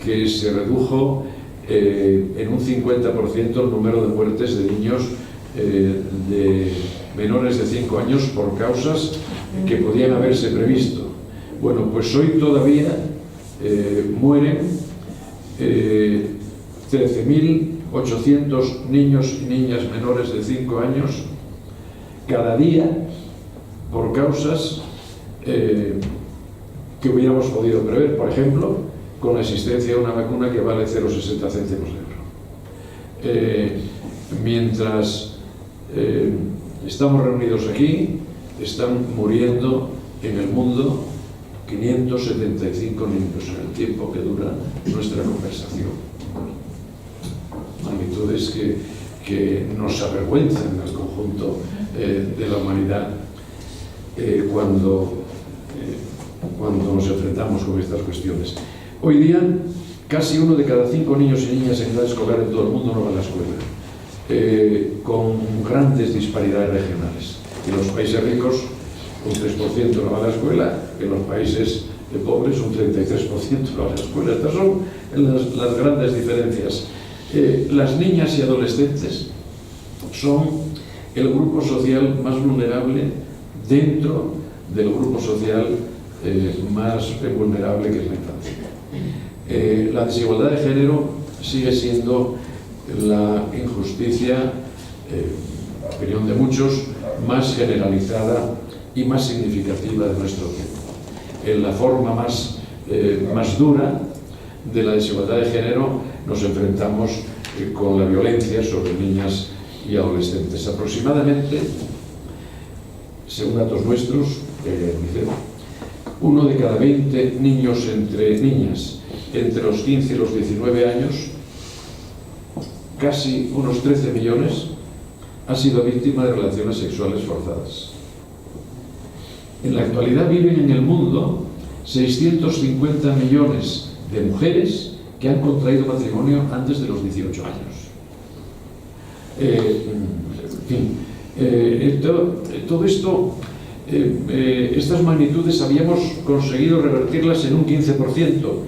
que se redujo en un 50% el número de muertes de niños de menores de 5 años por causas que podían haberse previsto. Bueno, pues hoy todavía mueren 13.800 niños y niñas menores de 5 años cada día por causas que hubiéramos podido prever. Por ejemplo, con la existencia de una vacuna que vale 0,60 céntimos de euro. Mientras estamos reunidos aquí, están muriendo en el mundo 575 niños en el tiempo que dura nuestra conversación. Magnitudes que nos avergüenzan al conjunto de la humanidad cuando nos enfrentamos con estas cuestiones. Hoy día, casi 1 de cada 5 niños y niñas en edad escolar en todo el mundo no va a la escuela, con grandes disparidades regionales. En los países ricos, un 3% no va a la escuela; en los países pobres, un 33% no va a la escuela. Estas son las grandes diferencias. Las niñas y adolescentes son el grupo social más vulnerable dentro del grupo social más vulnerable, que es la infancia. La desigualdad de género sigue siendo la injusticia, opinión de muchos, más generalizada y más significativa de nuestro tiempo. En la forma más dura de la desigualdad de género nos enfrentamos con la violencia sobre niñas y adolescentes. Aproximadamente, según datos nuestros, uno de cada 20 niños niñas entre los 15 y los 19 años, casi unos 13 millones, ha sido víctima de relaciones sexuales forzadas. En la actualidad viven en el mundo 650 millones de mujeres que han contraído matrimonio antes de los 18 años. En fin, todo esto, estas magnitudes habíamos conseguido revertirlas en un 15%.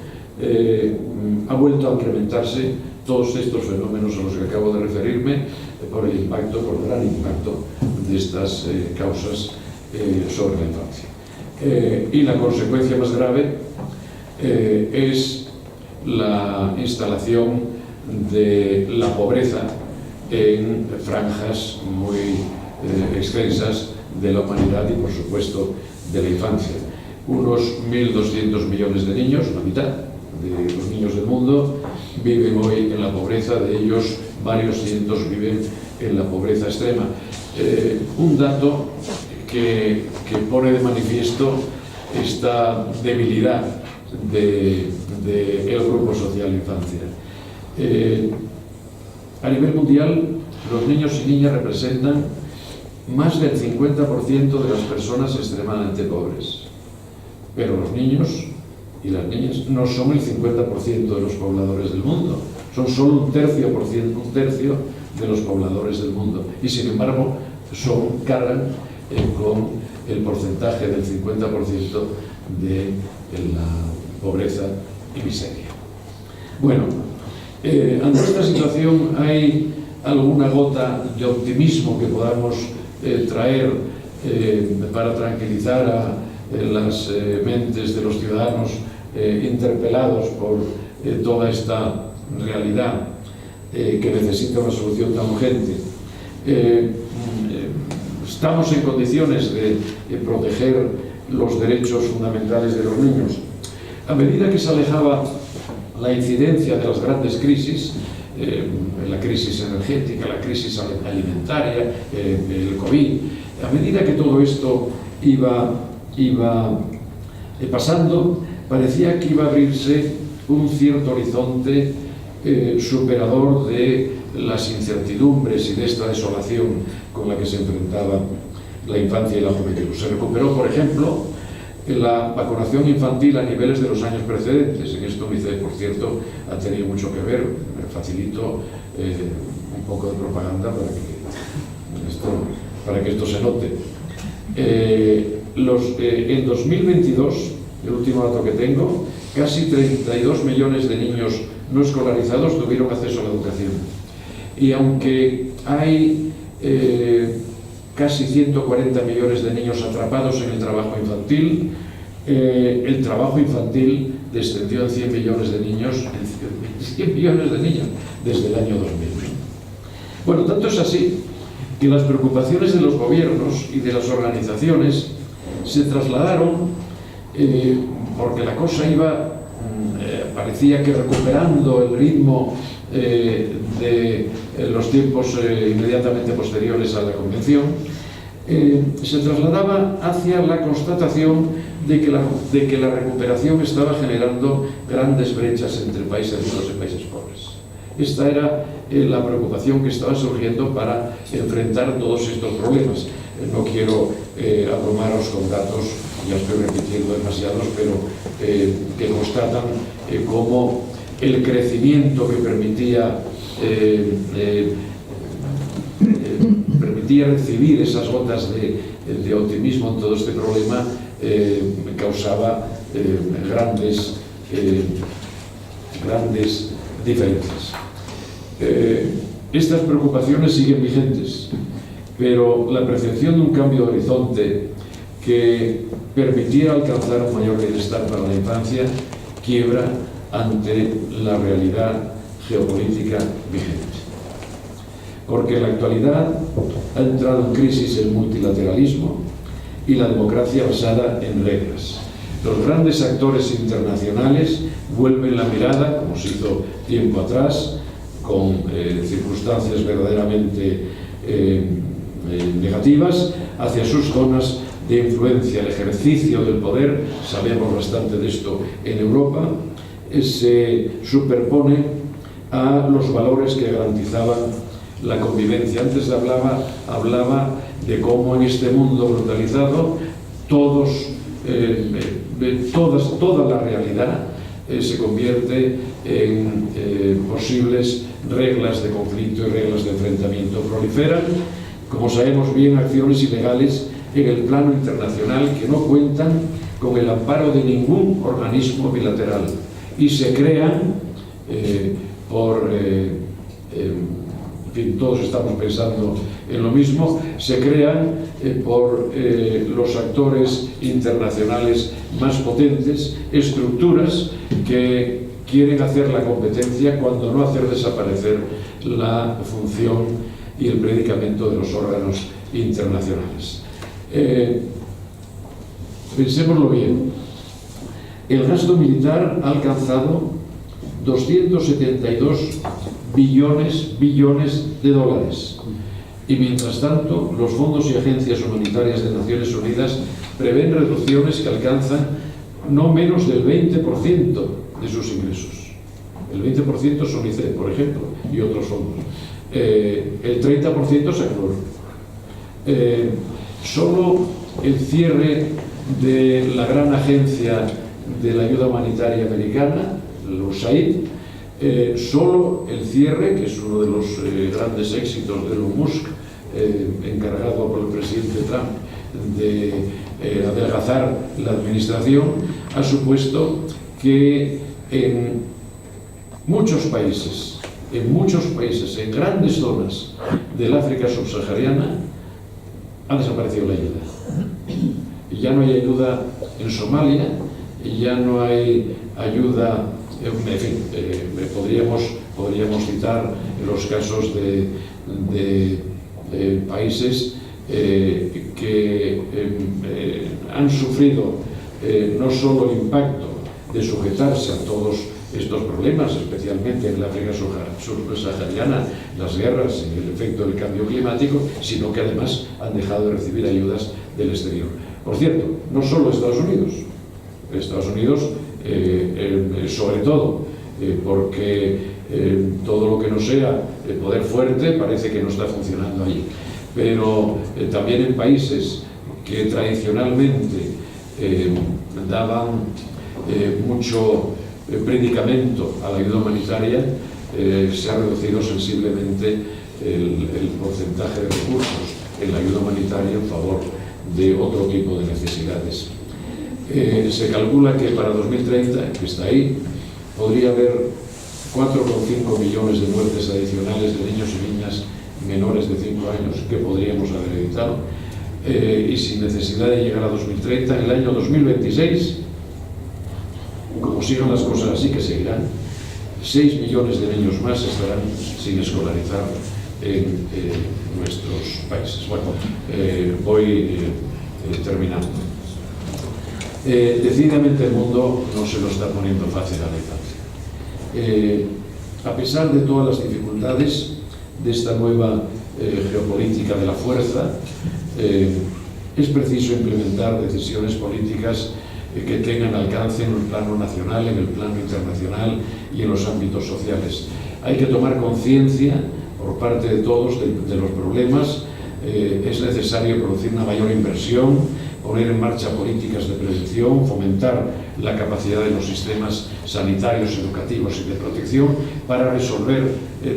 Ha vuelto a incrementarse todos estos fenómenos a los que acabo de referirme por el gran impacto de estas causas sobre la infancia. Y la consecuencia más grave es la instalación de la pobreza en franjas muy extensas de la humanidad y, por supuesto, de la infancia. Unos 1.200 millones de niños, la mitad de los niños del mundo, viven hoy en la pobreza. De ellos, varios cientos viven en la pobreza extrema. Un dato que pone de manifiesto esta debilidad del grupo social infancia. A nivel mundial, los niños y niñas representan más del 50% de las personas extremadamente pobres. Pero los niños y las niñas no son el 50% de los pobladores del mundo, son solo un tercio de los pobladores del mundo. Y sin embargo, cargan con el porcentaje del 50% de la pobreza y miseria. Bueno, ante esta situación hay alguna gota de optimismo que podamos traer para tranquilizar a las mentes de los ciudadanos interpelados por toda esta realidad que necesita una solución tan urgente. Estamos en condiciones de proteger los derechos fundamentales de los niños. A medida que se alejaba la incidencia de las grandes crisis, la crisis energética, la crisis alimentaria, el COVID, a medida que todo esto iba pasando, parecía que iba a abrirse un cierto horizonte superador de las incertidumbres y de esta desolación con la que se enfrentaba la infancia y la juventud. Se recuperó, por ejemplo, la vacunación infantil a niveles de los años precedentes. En esto UNICEF, por cierto, ha tenido mucho que ver. Me facilito un poco de propaganda para que esto se note. En 2022, el último dato que tengo, casi 32 millones de niños no escolarizados tuvieron acceso a la educación. Y aunque hay casi 140 millones de niños atrapados en el trabajo infantil, el trabajo infantil descendió en 100 millones de niños, desde el año 2000. Bueno, tanto es así que las preocupaciones de los gobiernos y de las organizaciones se trasladaron porque la cosa iba, parecía que recuperando el ritmo de los tiempos inmediatamente posteriores a la Convención, se trasladaba hacia la constatación de que la recuperación estaba generando grandes brechas entre países ricos y países pobres. Esta era la preocupación que estaba surgiendo para enfrentar todos estos problemas. No quiero abrumaros con datos, ya estoy repitiendo demasiados, pero que constatan cómo el crecimiento que permitía recibir esas gotas de optimismo en todo este problema causaba grandes diferencias. Estas preocupaciones siguen vigentes. pero la percepción de un cambio de horizonte que permitiera alcanzar un mayor bienestar para la infancia quiebra ante la realidad geopolítica vigente. Porque en la actualidad ha entrado en crisis el multilateralismo y la democracia basada en reglas. Los grandes actores internacionales vuelven la mirada, como se hizo tiempo atrás, con circunstancias verdaderamente negativas, hacia sus zonas de influencia. El ejercicio del poder, sabemos bastante de esto en Europa, se superpone a los valores que garantizaban la convivencia. Antes hablaba de cómo en este mundo brutalizado toda la realidad se convierte en posibles reglas de conflicto y reglas de enfrentamiento. Proliferan, como sabemos bien, acciones ilegales en el plano internacional que no cuentan con el amparo de ningún organismo bilateral y se crean en fin, todos estamos pensando en lo mismo, se crean por los actores internacionales más potentes, estructuras que quieren hacer la competencia cuando no hacer desaparecer la función y el predicamento de los órganos internacionales. Pensémoslo bien, el gasto militar ha alcanzado 272 billones de dólares y mientras tanto los fondos y agencias humanitarias de Naciones Unidas prevén reducciones que alcanzan no menos del 20% de sus ingresos. El 20% es UNICEF, por ejemplo, y otros fondos. El 30% es ACNUR. Solo el cierre de la gran agencia de la ayuda humanitaria americana, el USAID, solo el cierre, que es uno de los grandes éxitos de Elon Musk, encargado por el presidente Trump de adelgazar la administración, ha supuesto que en muchos países, en grandes zonas del África subsahariana, ha desaparecido la ayuda. Ya no hay ayuda en Somalia, ya no hay ayuda. En fin, podríamos citar los casos de países que han sufrido no solo el impacto de sujetarse a todos estos problemas, especialmente en la África subsahariana, las guerras y el efecto del cambio climático, sino que además han dejado de recibir ayudas del exterior. Por cierto, no solo Estados Unidos, sobre todo porque todo lo que no sea el poder fuerte parece que no está funcionando allí, pero también en países que tradicionalmente daban mucho predicamento a la ayuda humanitaria, se ha reducido sensiblemente el porcentaje de recursos en la ayuda humanitaria en favor de otro tipo de necesidades. Se calcula que para 2030, que está ahí, podría haber 4,5 millones de muertes adicionales de niños y niñas menores de 5 años que podríamos haber evitado, y sin necesidad de llegar a 2030, en el año 2026, como sigan las cosas así, que seguirán, 6 millones de niños más estarán sin escolarizar en nuestros países. Bueno, voy terminando. Decididamente el mundo no se lo está poniendo fácil a la infancia. A pesar de todas las dificultades de esta nueva geopolítica de la fuerza, es preciso implementar decisiones políticas que tengan alcance en el plano nacional, en el plano internacional y en los ámbitos sociales. Hay que tomar conciencia por parte de todos de los problemas. Es necesario producir una mayor inversión, poner en marcha políticas de prevención, fomentar la capacidad de los sistemas sanitarios, educativos y de protección para resolver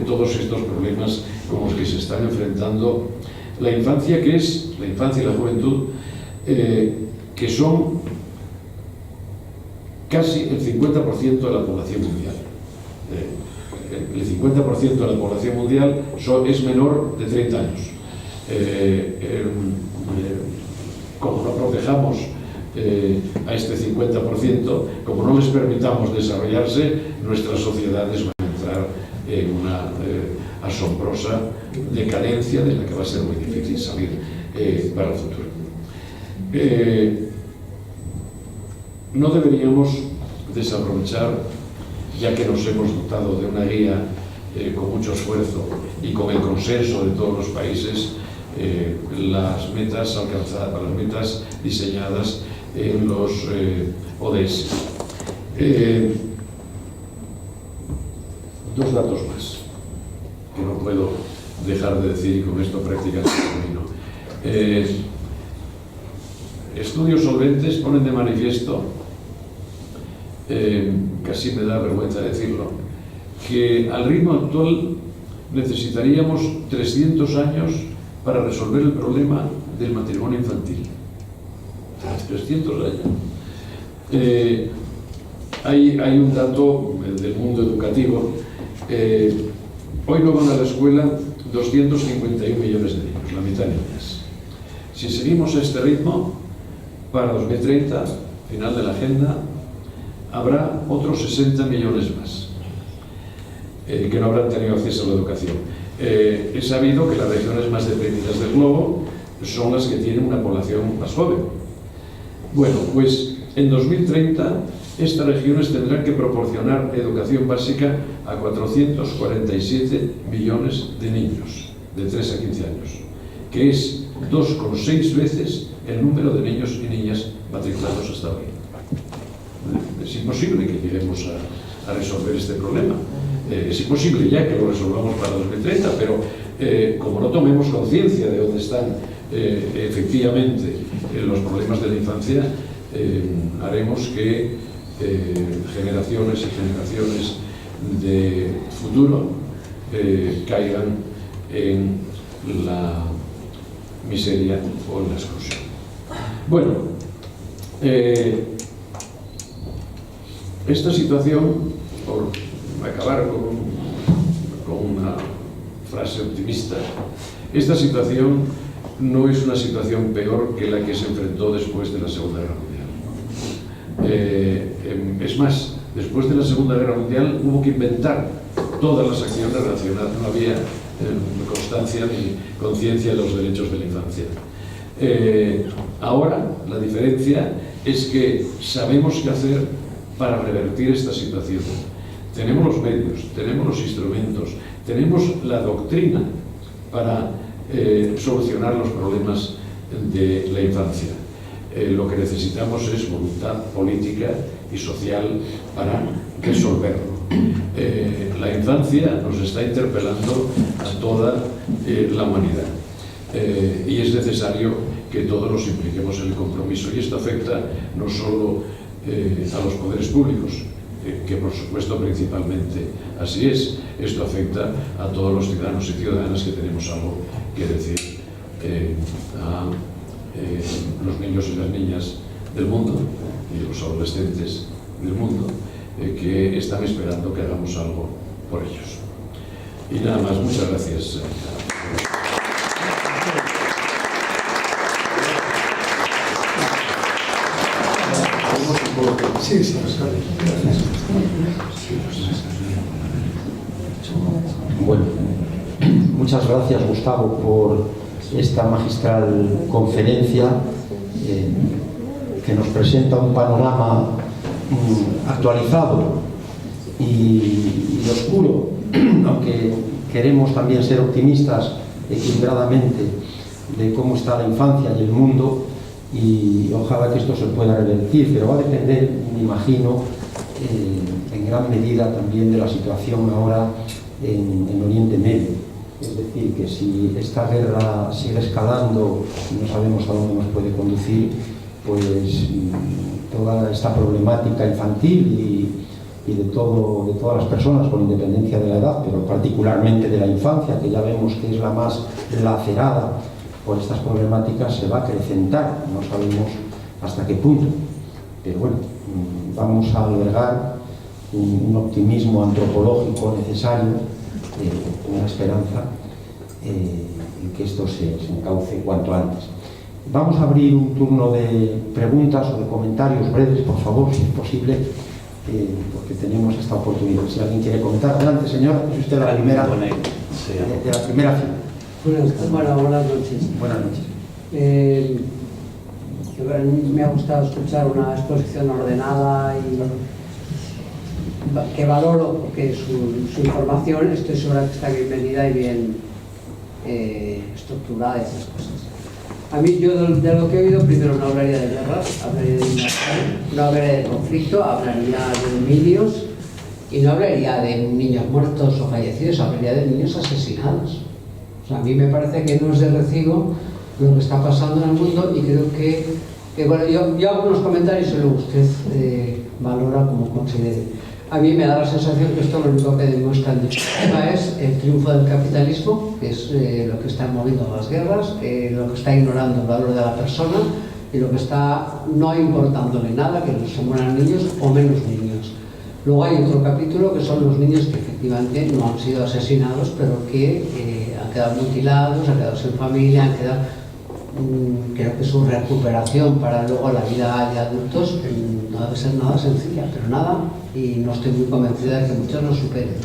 todos estos problemas con los que se están enfrentando la infancia, que es la infancia y la juventud, que son casi el 50% de la población mundial. El 50% de la población mundial es menor de 30 años. como no protejamos a este 50%, como no les permitamos desarrollarse, nuestras sociedades van a entrar en una asombrosa decadencia de la que va a ser muy difícil salir para el futuro. No deberíamos desaprovechar, ya que nos hemos dotado de una guía con mucho esfuerzo y con el consenso de todos los países, las metas alcanzadas, las metas diseñadas en los ODS. Dos datos más que no puedo dejar de decir, y con esto prácticamente termino. Estudios solventes ponen de manifiesto, casi me da vergüenza decirlo, que al ritmo actual necesitaríamos 300 años para resolver el problema del matrimonio infantil. 300 años. Hay un dato del mundo educativo. Hoy no van a la escuela 251 millones de niños, la mitad de niñas. Si seguimos a este ritmo, para 2030, final de la agenda, habrá otros 60 millones más que no habrán tenido acceso a la educación. He sabido que las regiones más deprimidas del globo son las que tienen una población más joven. Bueno, pues en 2030 estas regiones tendrán que proporcionar educación básica a 447 millones de niños de 3 a 15 años, que es 2,6 veces el número de niños y niñas matriculados hasta hoy. Es imposible que lleguemos a resolver este problema. Es imposible ya que lo resolvamos para 2030, pero como no tomemos conciencia de dónde están efectivamente los problemas de la infancia, haremos que generaciones y generaciones de futuro caigan en la miseria o en la exclusión. Bueno, esta situación, por acabar con una frase optimista, esta situación no es una situación peor que la que se enfrentó después de la Segunda Guerra Mundial. Es más, después de la Segunda Guerra Mundial hubo que inventar todas las acciones relacionadas, no había constancia ni conciencia de los derechos de la infancia. Ahora la diferencia es que sabemos qué hacer para revertir esta situación. Tenemos los medios, tenemos los instrumentos, tenemos la doctrina para solucionar los problemas de la infancia. Lo que necesitamos es voluntad política y social para resolverlo. La infancia nos está interpelando a toda la humanidad y es necesario que todos nos impliquemos en el compromiso, y esto afecta no solo a los poderes públicos, que por supuesto principalmente así es, esto afecta a todos los ciudadanos y ciudadanas que tenemos algo que decir a los niños y las niñas del mundo y los adolescentes del mundo que están esperando que hagamos algo por ellos. Y nada más, muchas gracias. Sí, sí, Bueno, muchas gracias, Gustavo, por esta magistral conferencia que nos presenta un panorama actualizado y oscuro, aunque queremos también ser optimistas equilibradamente de cómo está la infancia y el mundo, y ojalá que esto se pueda revertir, pero va a depender, me imagino, en gran medida también de la situación ahora en Oriente Medio. Es decir, que si esta guerra sigue escalando y no sabemos a dónde nos puede conducir, pues toda esta problemática infantil y de todas las personas, con independencia de la edad, pero particularmente de la infancia, que ya vemos que es la más lacerada por estas problemáticas, se va a acrecentar, no sabemos hasta qué punto, pero bueno, vamos a albergar un optimismo antropológico necesario, una esperanza, que esto se encauce cuanto antes. Vamos a abrir un turno de preguntas o de comentarios breves, por favor, si es posible, porque tenemos esta oportunidad. Si alguien quiere comentar, adelante, señor, es usted la primera de la primera fila. Buenas noches. Buenas noches. Me ha gustado escuchar una exposición ordenada y que valoro porque su información estoy segura que está bienvenida y bien estructurada y esas cosas. A mí, yo de lo que he oído, primero no hablaría de guerras, hablaría de invasión, no hablaría de conflicto, hablaría de homicidios y no hablaría de niños muertos o fallecidos, hablaría de niños asesinados. O sea, a mí me parece que no es de recibo lo que está pasando en el mundo y creo que bueno, yo hago unos comentarios y luego usted valora como considere. A mí me da la sensación que esto lo único que demuestra en definitiva es el triunfo del capitalismo, que es lo que está moviendo las guerras, lo que está ignorando el valor de la persona y lo que está no importándole nada, que se mueran niños o menos niños. Luego hay otro capítulo que son los niños que efectivamente no han sido asesinados, pero que han quedado mutilados, han quedado sin familia, han quedado... creo que su recuperación para luego la vida de adultos no debe ser nada sencilla, pero nada, y no estoy muy convencida de que muchos lo superen.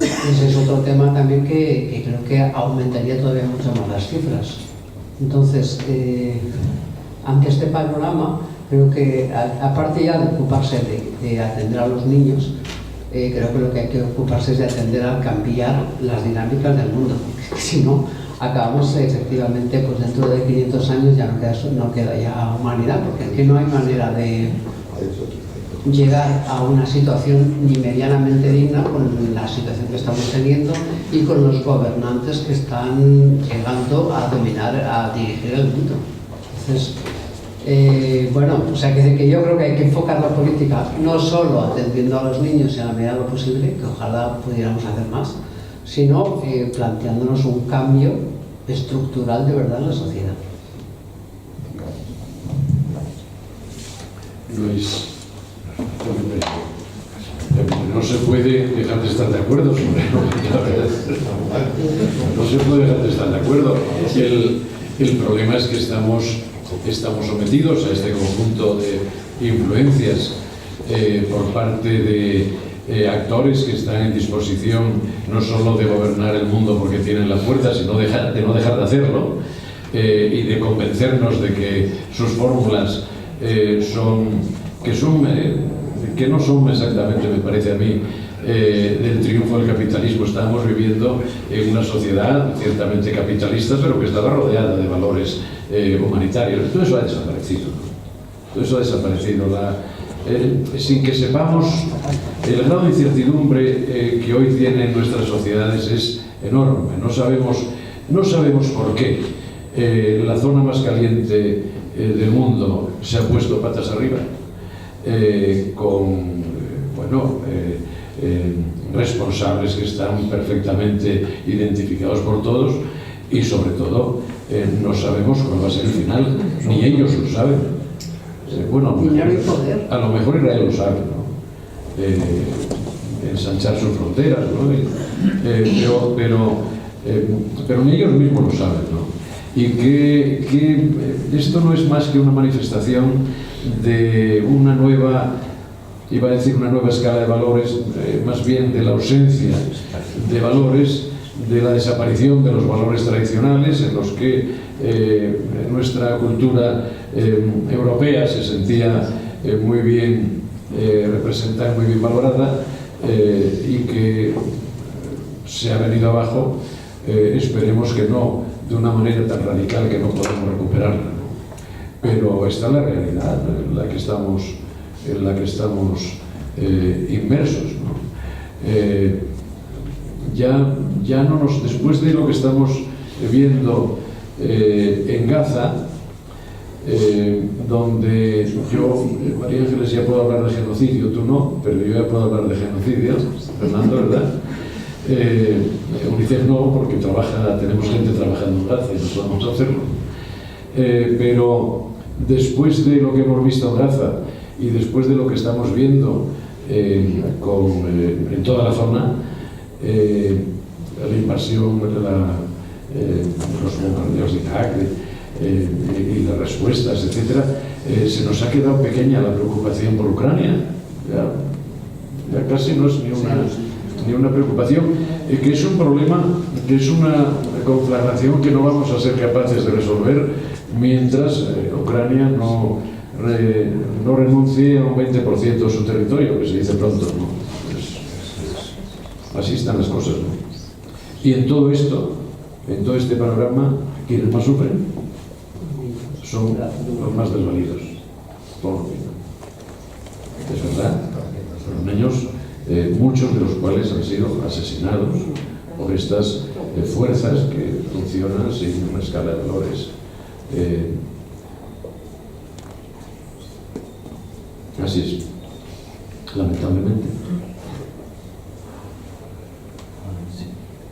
Ese es otro tema también que creo que aumentaría todavía mucho más las cifras. Entonces, ante este panorama, creo que aparte ya de ocuparse de atender a los niños, creo que lo que hay que ocuparse es de atender a cambiar las dinámicas del mundo, porque si no, acabamos efectivamente, pues dentro de 500 años ya no queda ya humanidad, porque es que no hay manera de llegar a una situación ni medianamente digna con la situación que estamos teniendo y con los gobernantes que están llegando a dominar, a dirigir el mundo. Entonces, bueno, o sea que yo creo que hay que enfocar la política no solo atendiendo a los niños en la medida de lo posible, que ojalá pudiéramos hacer más, sino planteándonos un cambio estructural de verdad en la sociedad. Luis, no se puede dejar de estar de acuerdo sobre la verdad. No se puede dejar de estar de acuerdo. El problema es que estamos sometidos a este conjunto de influencias por parte de actores que están en disposición no solo de gobernar el mundo porque tienen la fuerza, sino de no dejar de hacerlo y de convencernos de que sus fórmulas que no son exactamente, me parece a mí, del triunfo del capitalismo. Estamos viviendo en una sociedad ciertamente capitalista, pero que estaba rodeada de valores humanitarios. Todo eso ha desaparecido, ¿no? Todo eso ha desaparecido. Sin que sepamos, el grado de incertidumbre que hoy tienen nuestras sociedades es enorme. No sabemos por qué la zona más caliente del mundo se ha puesto patas arriba, con responsables que están perfectamente identificados por todos y sobre todo no sabemos cuál va a ser el final, ni ellos lo saben. Bueno, a lo mejor Israel lo sabe, ¿no? Ensanchar sus fronteras, ¿no? Pero ni ellos mismos lo saben, ¿no? Y que esto no es más que una manifestación de una nueva, iba a decir una nueva escala de valores, más bien de la ausencia de valores, de la desaparición de los valores tradicionales en los que nuestra cultura europea se sentía muy bien representada, muy bien valorada, y que se ha venido abajo, esperemos que no de una manera tan radical que no podemos recuperarla, ¿no? Pero esta es la realidad en la que estamos inmersos, ¿no? Ya no nos, después de lo que estamos viendo en Gaza, donde yo, María Ángeles, ya puedo hablar de genocidio, tú no, pero yo ya puedo hablar de genocidio, Fernando, ¿verdad? UNICEF no, porque tenemos gente trabajando en Gaza y no podemos hacerlo. Pero después de lo que hemos visto en Gaza y después de lo que estamos viendo en toda la zona, la invasión, los bombardeos de Irak y las respuestas, etcétera, se nos ha quedado pequeña la preocupación por Ucrania. Ya casi no es ni una preocupación, que es un problema, que es una conflagración que no vamos a ser capaces de resolver mientras Ucrania no renuncie a un 20% de su territorio, que se dice pronto, ¿no? Así están las cosas, ¿no? Y en todo esto, en todo este panorama, ¿quiénes más sufren? Son los más desvalidos, por lo menos. Es verdad, los niños, muchos de los cuales han sido asesinados por estas fuerzas que funcionan sin una escala de valores. Así es, lamentablemente.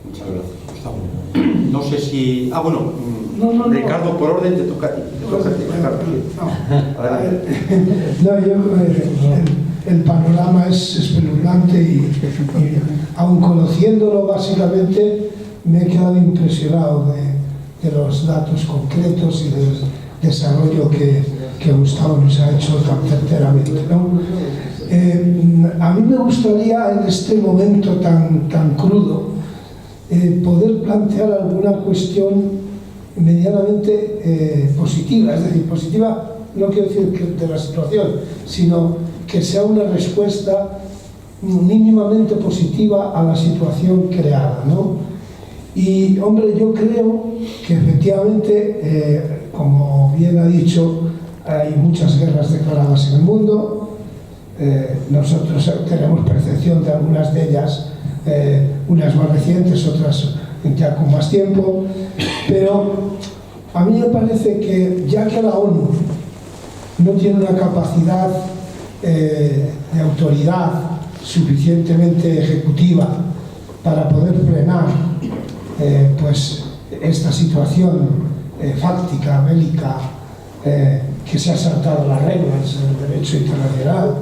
Muchas gracias. No sé si... bueno, No. Ricardo, por orden te toca a ti. Adelante. El panorama es espeluznante y aun conociéndolo básicamente me he quedado impresionado de los datos concretos y del desarrollo que Gustavo nos ha hecho tan certeramente, ¿no? A mí me gustaría en este momento tan crudo poder plantear alguna cuestión medianamente positiva, es decir, positiva no quiero decir de la situación, sino que sea una respuesta mínimamente positiva a la situación creada, ¿no? Y, hombre, yo creo que efectivamente, como bien ha dicho, hay muchas guerras declaradas en el mundo. Nosotros tenemos percepción de algunas de ellas, unas más recientes, otras ya con más tiempo, pero a mí me parece que ya que la ONU no tiene una capacidad de autoridad suficientemente ejecutiva para poder frenar pues esta situación fáctica, bélica, que se ha saltado las reglas del derecho internacional,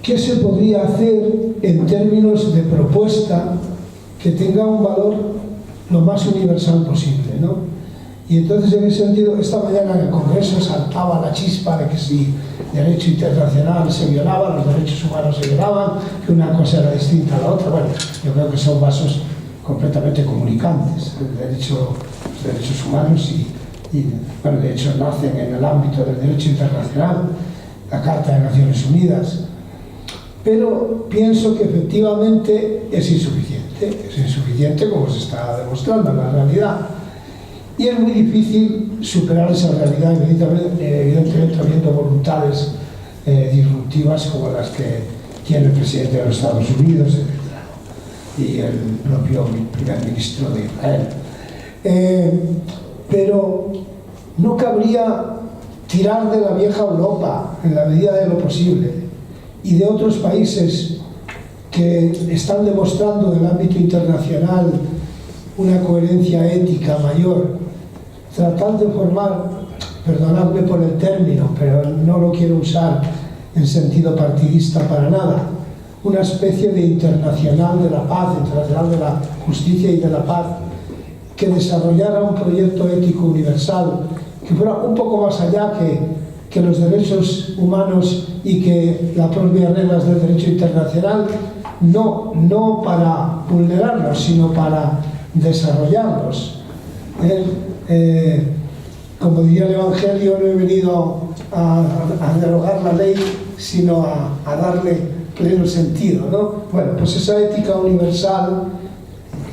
¿qué se podría hacer en términos de propuesta que tenga un valor lo más universal posible, ¿no? Y entonces, en ese sentido, esta mañana en el Congreso saltaba la chispa de que si derecho internacional se violaba, los derechos humanos se violaban, que una cosa era distinta a la otra. Bueno, yo creo que son vasos completamente comunicantes. Los derechos humanos bueno, de hecho, nacen en el ámbito del derecho internacional, la Carta de Naciones Unidas. Pero pienso que efectivamente es insuficiente como se está demostrando en la realidad. Y es muy difícil superar esa realidad, evidentemente habiendo voluntades disruptivas como las que tiene el presidente de los Estados Unidos, etc. Y el propio primer ministro de Israel. Pero no cabría tirar de la vieja Europa en la medida de lo posible y de otros países que están demostrando en el ámbito internacional una coherencia ética mayor, tratar de formar, perdonadme por el término, pero no lo quiero usar en sentido partidista para nada, una especie de internacional de la paz, internacional de la justicia y de la paz, que desarrollara un proyecto ético universal que fuera un poco más allá que los derechos humanos y que las propias reglas del derecho internacional, no para vulnerarlos, sino para desarrollarlos. Como diría el Evangelio, no he venido a derogar la ley, sino a darle pleno sentido, ¿no? Bueno, pues esa ética universal,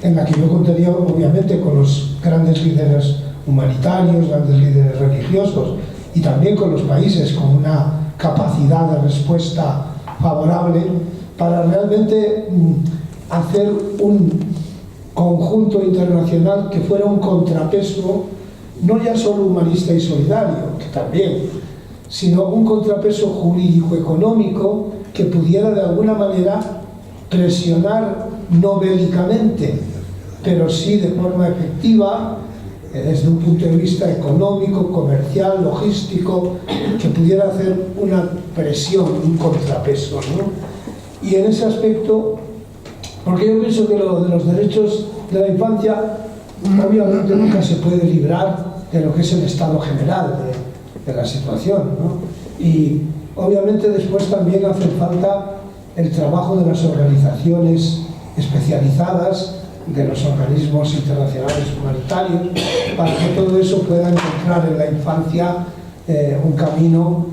en la que yo contaría obviamente con los grandes líderes humanitarios, grandes líderes religiosos, y también con los países con una capacidad de respuesta favorable para realmente hacer un conjunto internacional que fuera un contrapeso, no ya solo humanista y solidario, que también, sino un contrapeso jurídico-económico que pudiera de alguna manera presionar no bélicamente, pero sí de forma efectiva, desde un punto de vista económico, comercial, logístico, que pudiera hacer una presión, un contrapeso, ¿no? Y en ese aspecto, porque yo pienso que lo de los derechos de la infancia, obviamente nunca se puede librar de lo que es el estado general de la situación, ¿no? Y obviamente después también hace falta el trabajo de las organizaciones especializadas, de los organismos internacionales humanitarios, para que todo eso pueda encontrar en la infancia un camino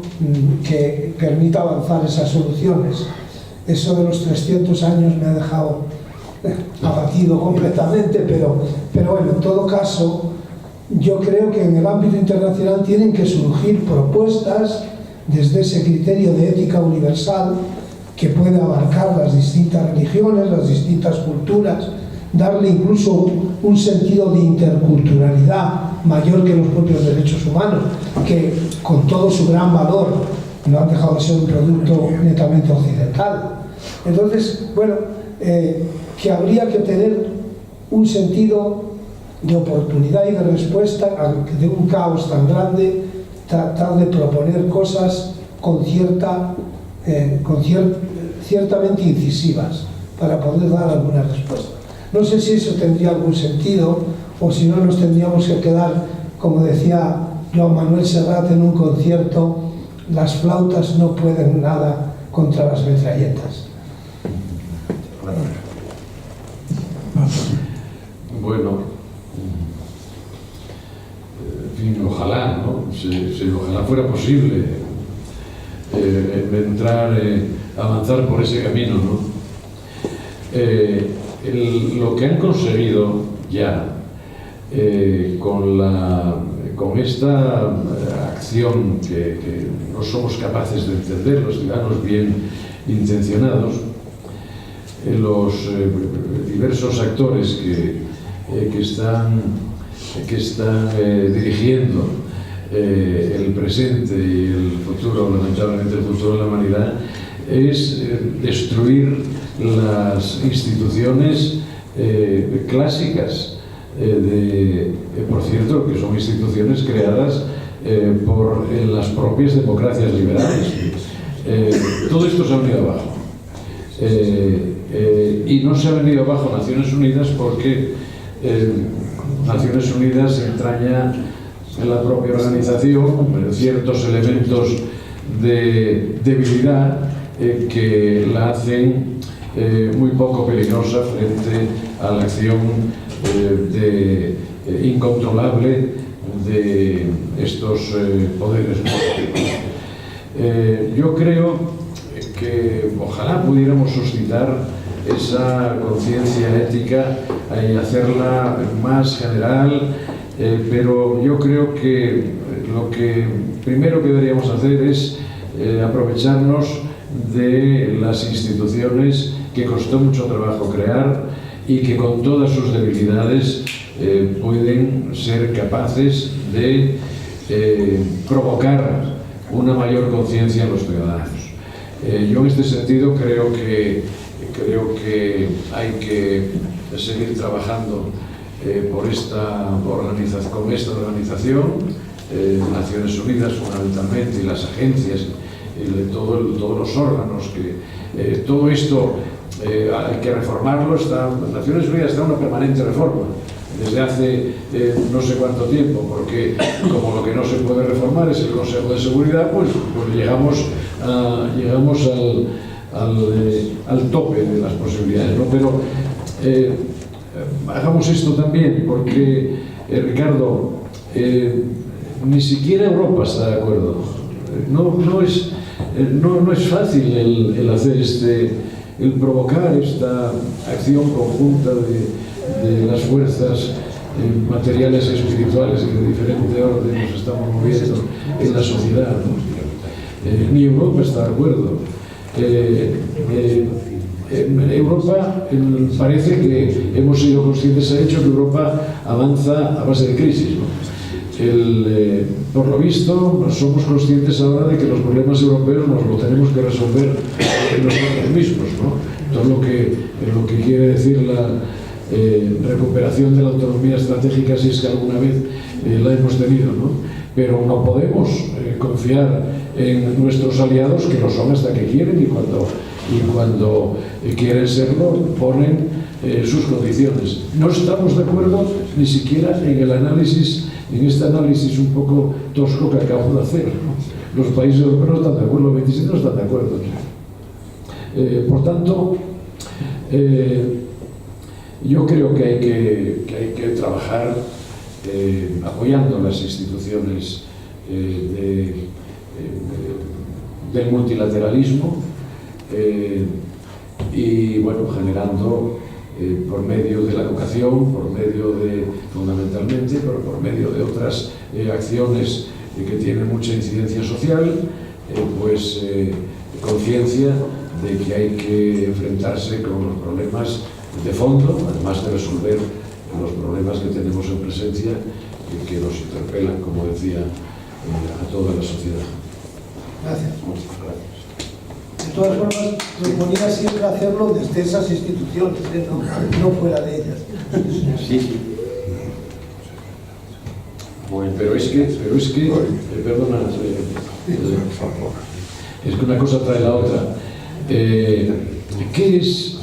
que permita avanzar esas soluciones. Eso de los 300 años me ha dejado abatido completamente, pero bueno, en todo caso, yo creo que en el ámbito internacional tienen que surgir propuestas desde ese criterio de ética universal que puede abarcar las distintas religiones, las distintas culturas, darle incluso un sentido de interculturalidad mayor que los propios derechos humanos, que con todo su gran valor no han dejado de ser un producto netamente occidental. Entonces, bueno, que habría que tener un sentido de oportunidad y de respuesta de un caos tan grande, tratar de proponer cosas ciertamente incisivas para poder dar alguna respuesta. No sé si eso tendría algún sentido o si no nos tendríamos que quedar, como decía Joan Manuel Serrat en un concierto, las flautas no pueden nada contra las metralletas. Bueno, en fin, ojalá, ¿no? Ojalá fuera posible avanzar por ese camino, ¿no? Lo que han conseguido ya con esta acción que no somos capaces de entender los ciudadanos bien intencionados, los diversos actores que están dirigiendo el presente y el futuro, lamentablemente el futuro de la humanidad, es destruir las instituciones clásicas, por cierto, que son instituciones creadas por las propias democracias liberales. Todo esto se ha venido abajo. Y no se ha venido abajo Naciones Unidas porque Naciones Unidas entraña en la propia organización ciertos elementos de debilidad que la hacen muy poco peligrosa frente a la acción incontrolable de estos poderes políticos. Yo creo que ojalá pudiéramos suscitar esa conciencia ética y hacerla más general, pero yo creo que lo que primero que deberíamos hacer es aprovecharnos de las instituciones que costó mucho trabajo crear y que con todas sus debilidades pueden ser capaces de provocar una mayor conciencia en los ciudadanos. Yo en este sentido creo que hay que seguir trabajando con esta organización, Naciones Unidas fundamentalmente, y las agencias, y todos los órganos, que todo esto hay que reformarlo. Naciones Unidas está en una permanente reforma desde hace no sé cuánto tiempo, porque como lo que no se puede reformar es el Consejo de Seguridad, pues llegamos al tope de las posibilidades, ¿no? Pero hagamos esto también, porque Ricardo, ni siquiera Europa está de acuerdo. No es fácil el hacer el provocar esta acción conjunta de las fuerzas materiales y espirituales que de diferente orden nos estamos moviendo en la sociedad, ¿no? Ni Europa está de acuerdo. Europa parece que hemos sido conscientes, se ha dicho que Europa avanza a base de crisis, ¿no? Por lo visto, somos conscientes ahora de que los problemas europeos nos los tenemos que resolver nosotros mismos, ¿no? Todo lo que quiere decir la recuperación de la autonomía estratégica, si es que alguna vez la hemos tenido, ¿no? Pero no podemos confiar en nuestros aliados, que lo son hasta que quieren, y y cuando quieren serlo ponen sus condiciones. No estamos de acuerdo ni siquiera en el análisis, en este análisis un poco tosco que acabo de hacer, ¿no? Los países europeos no están de acuerdo, los 27 no están de acuerdo. Por tanto, yo creo que hay que trabajar apoyando las instituciones del multilateralismo y bueno, generando por medio de la educación, por medio de, fundamentalmente, pero por medio de otras acciones que tienen mucha incidencia social, pues conciencia de que hay que enfrentarse con los problemas de fondo, además de resolver los problemas que tenemos en presencia y que nos interpelan, como decía, a toda la sociedad. Gracias. Muchas gracias. De todas formas, proponía siempre hacerlo desde esas instituciones, no fuera de ellas. Sí, sí. Bueno, Pero es que perdona, es que una cosa trae la otra. ¿Qué es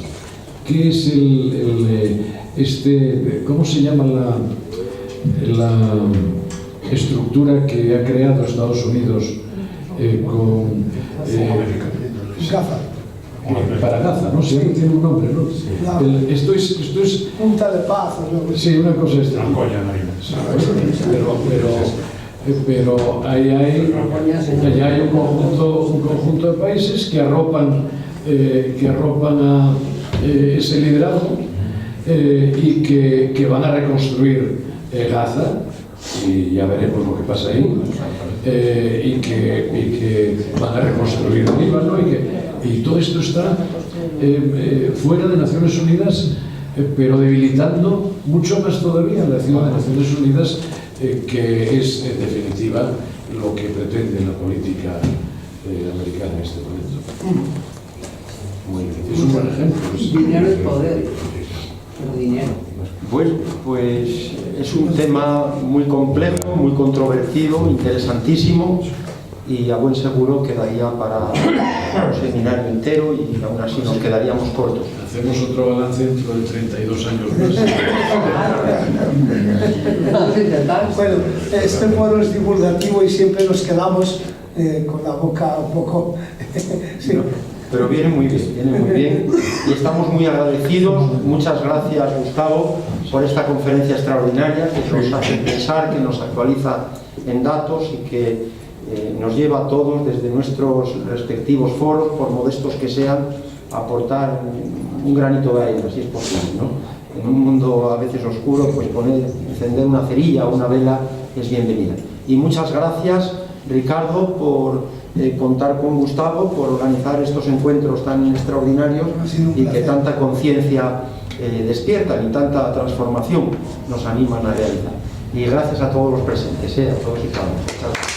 cómo se llama la estructura que ha creado Estados Unidos con Gaza. para Gaza, ¿no? Siempre tiene un nombre, ¿no? Esto es Punta de paz. ¿No? sí, una cosa extra. Pero ahí hay un conjunto de países que arropan a ese liderazgo y que van a reconstruir Gaza, y ya veremos lo que pasa ahí, y que van a reconstruir Líbano, y todo esto está fuera de Naciones Unidas, pero debilitando mucho más todavía la acción de Naciones Unidas, que es en definitiva lo que pretende la política americana en este momento. Es un buen ejemplo. Dinero es poder, pero dinero. pues es un tema muy complejo, muy controvertido, interesantísimo, y a buen seguro quedaría para un seminario entero, y aún así nos quedaríamos cortos. Hacemos otro balance dentro de 32 años más. Vamos a intentar. Bueno, este foro es divulgativo y siempre nos quedamos con la boca un poco... sí. Pero viene muy bien, y estamos muy agradecidos. Muchas gracias, Gustavo, por esta conferencia extraordinaria que nos hace pensar, que nos actualiza en datos y que nos lleva a todos desde nuestros respectivos foros, por modestos que sean, a aportar un granito de arena, si es posible, ¿no? En un mundo a veces oscuro, pues encender una cerilla o una vela es bienvenida. Y muchas gracias, Ricardo, por contar con Gustavo, por organizar estos encuentros tan extraordinarios y que tanta conciencia despiertan y tanta transformación nos animan a realizar. Y gracias a todos los presentes, a todos y cada uno.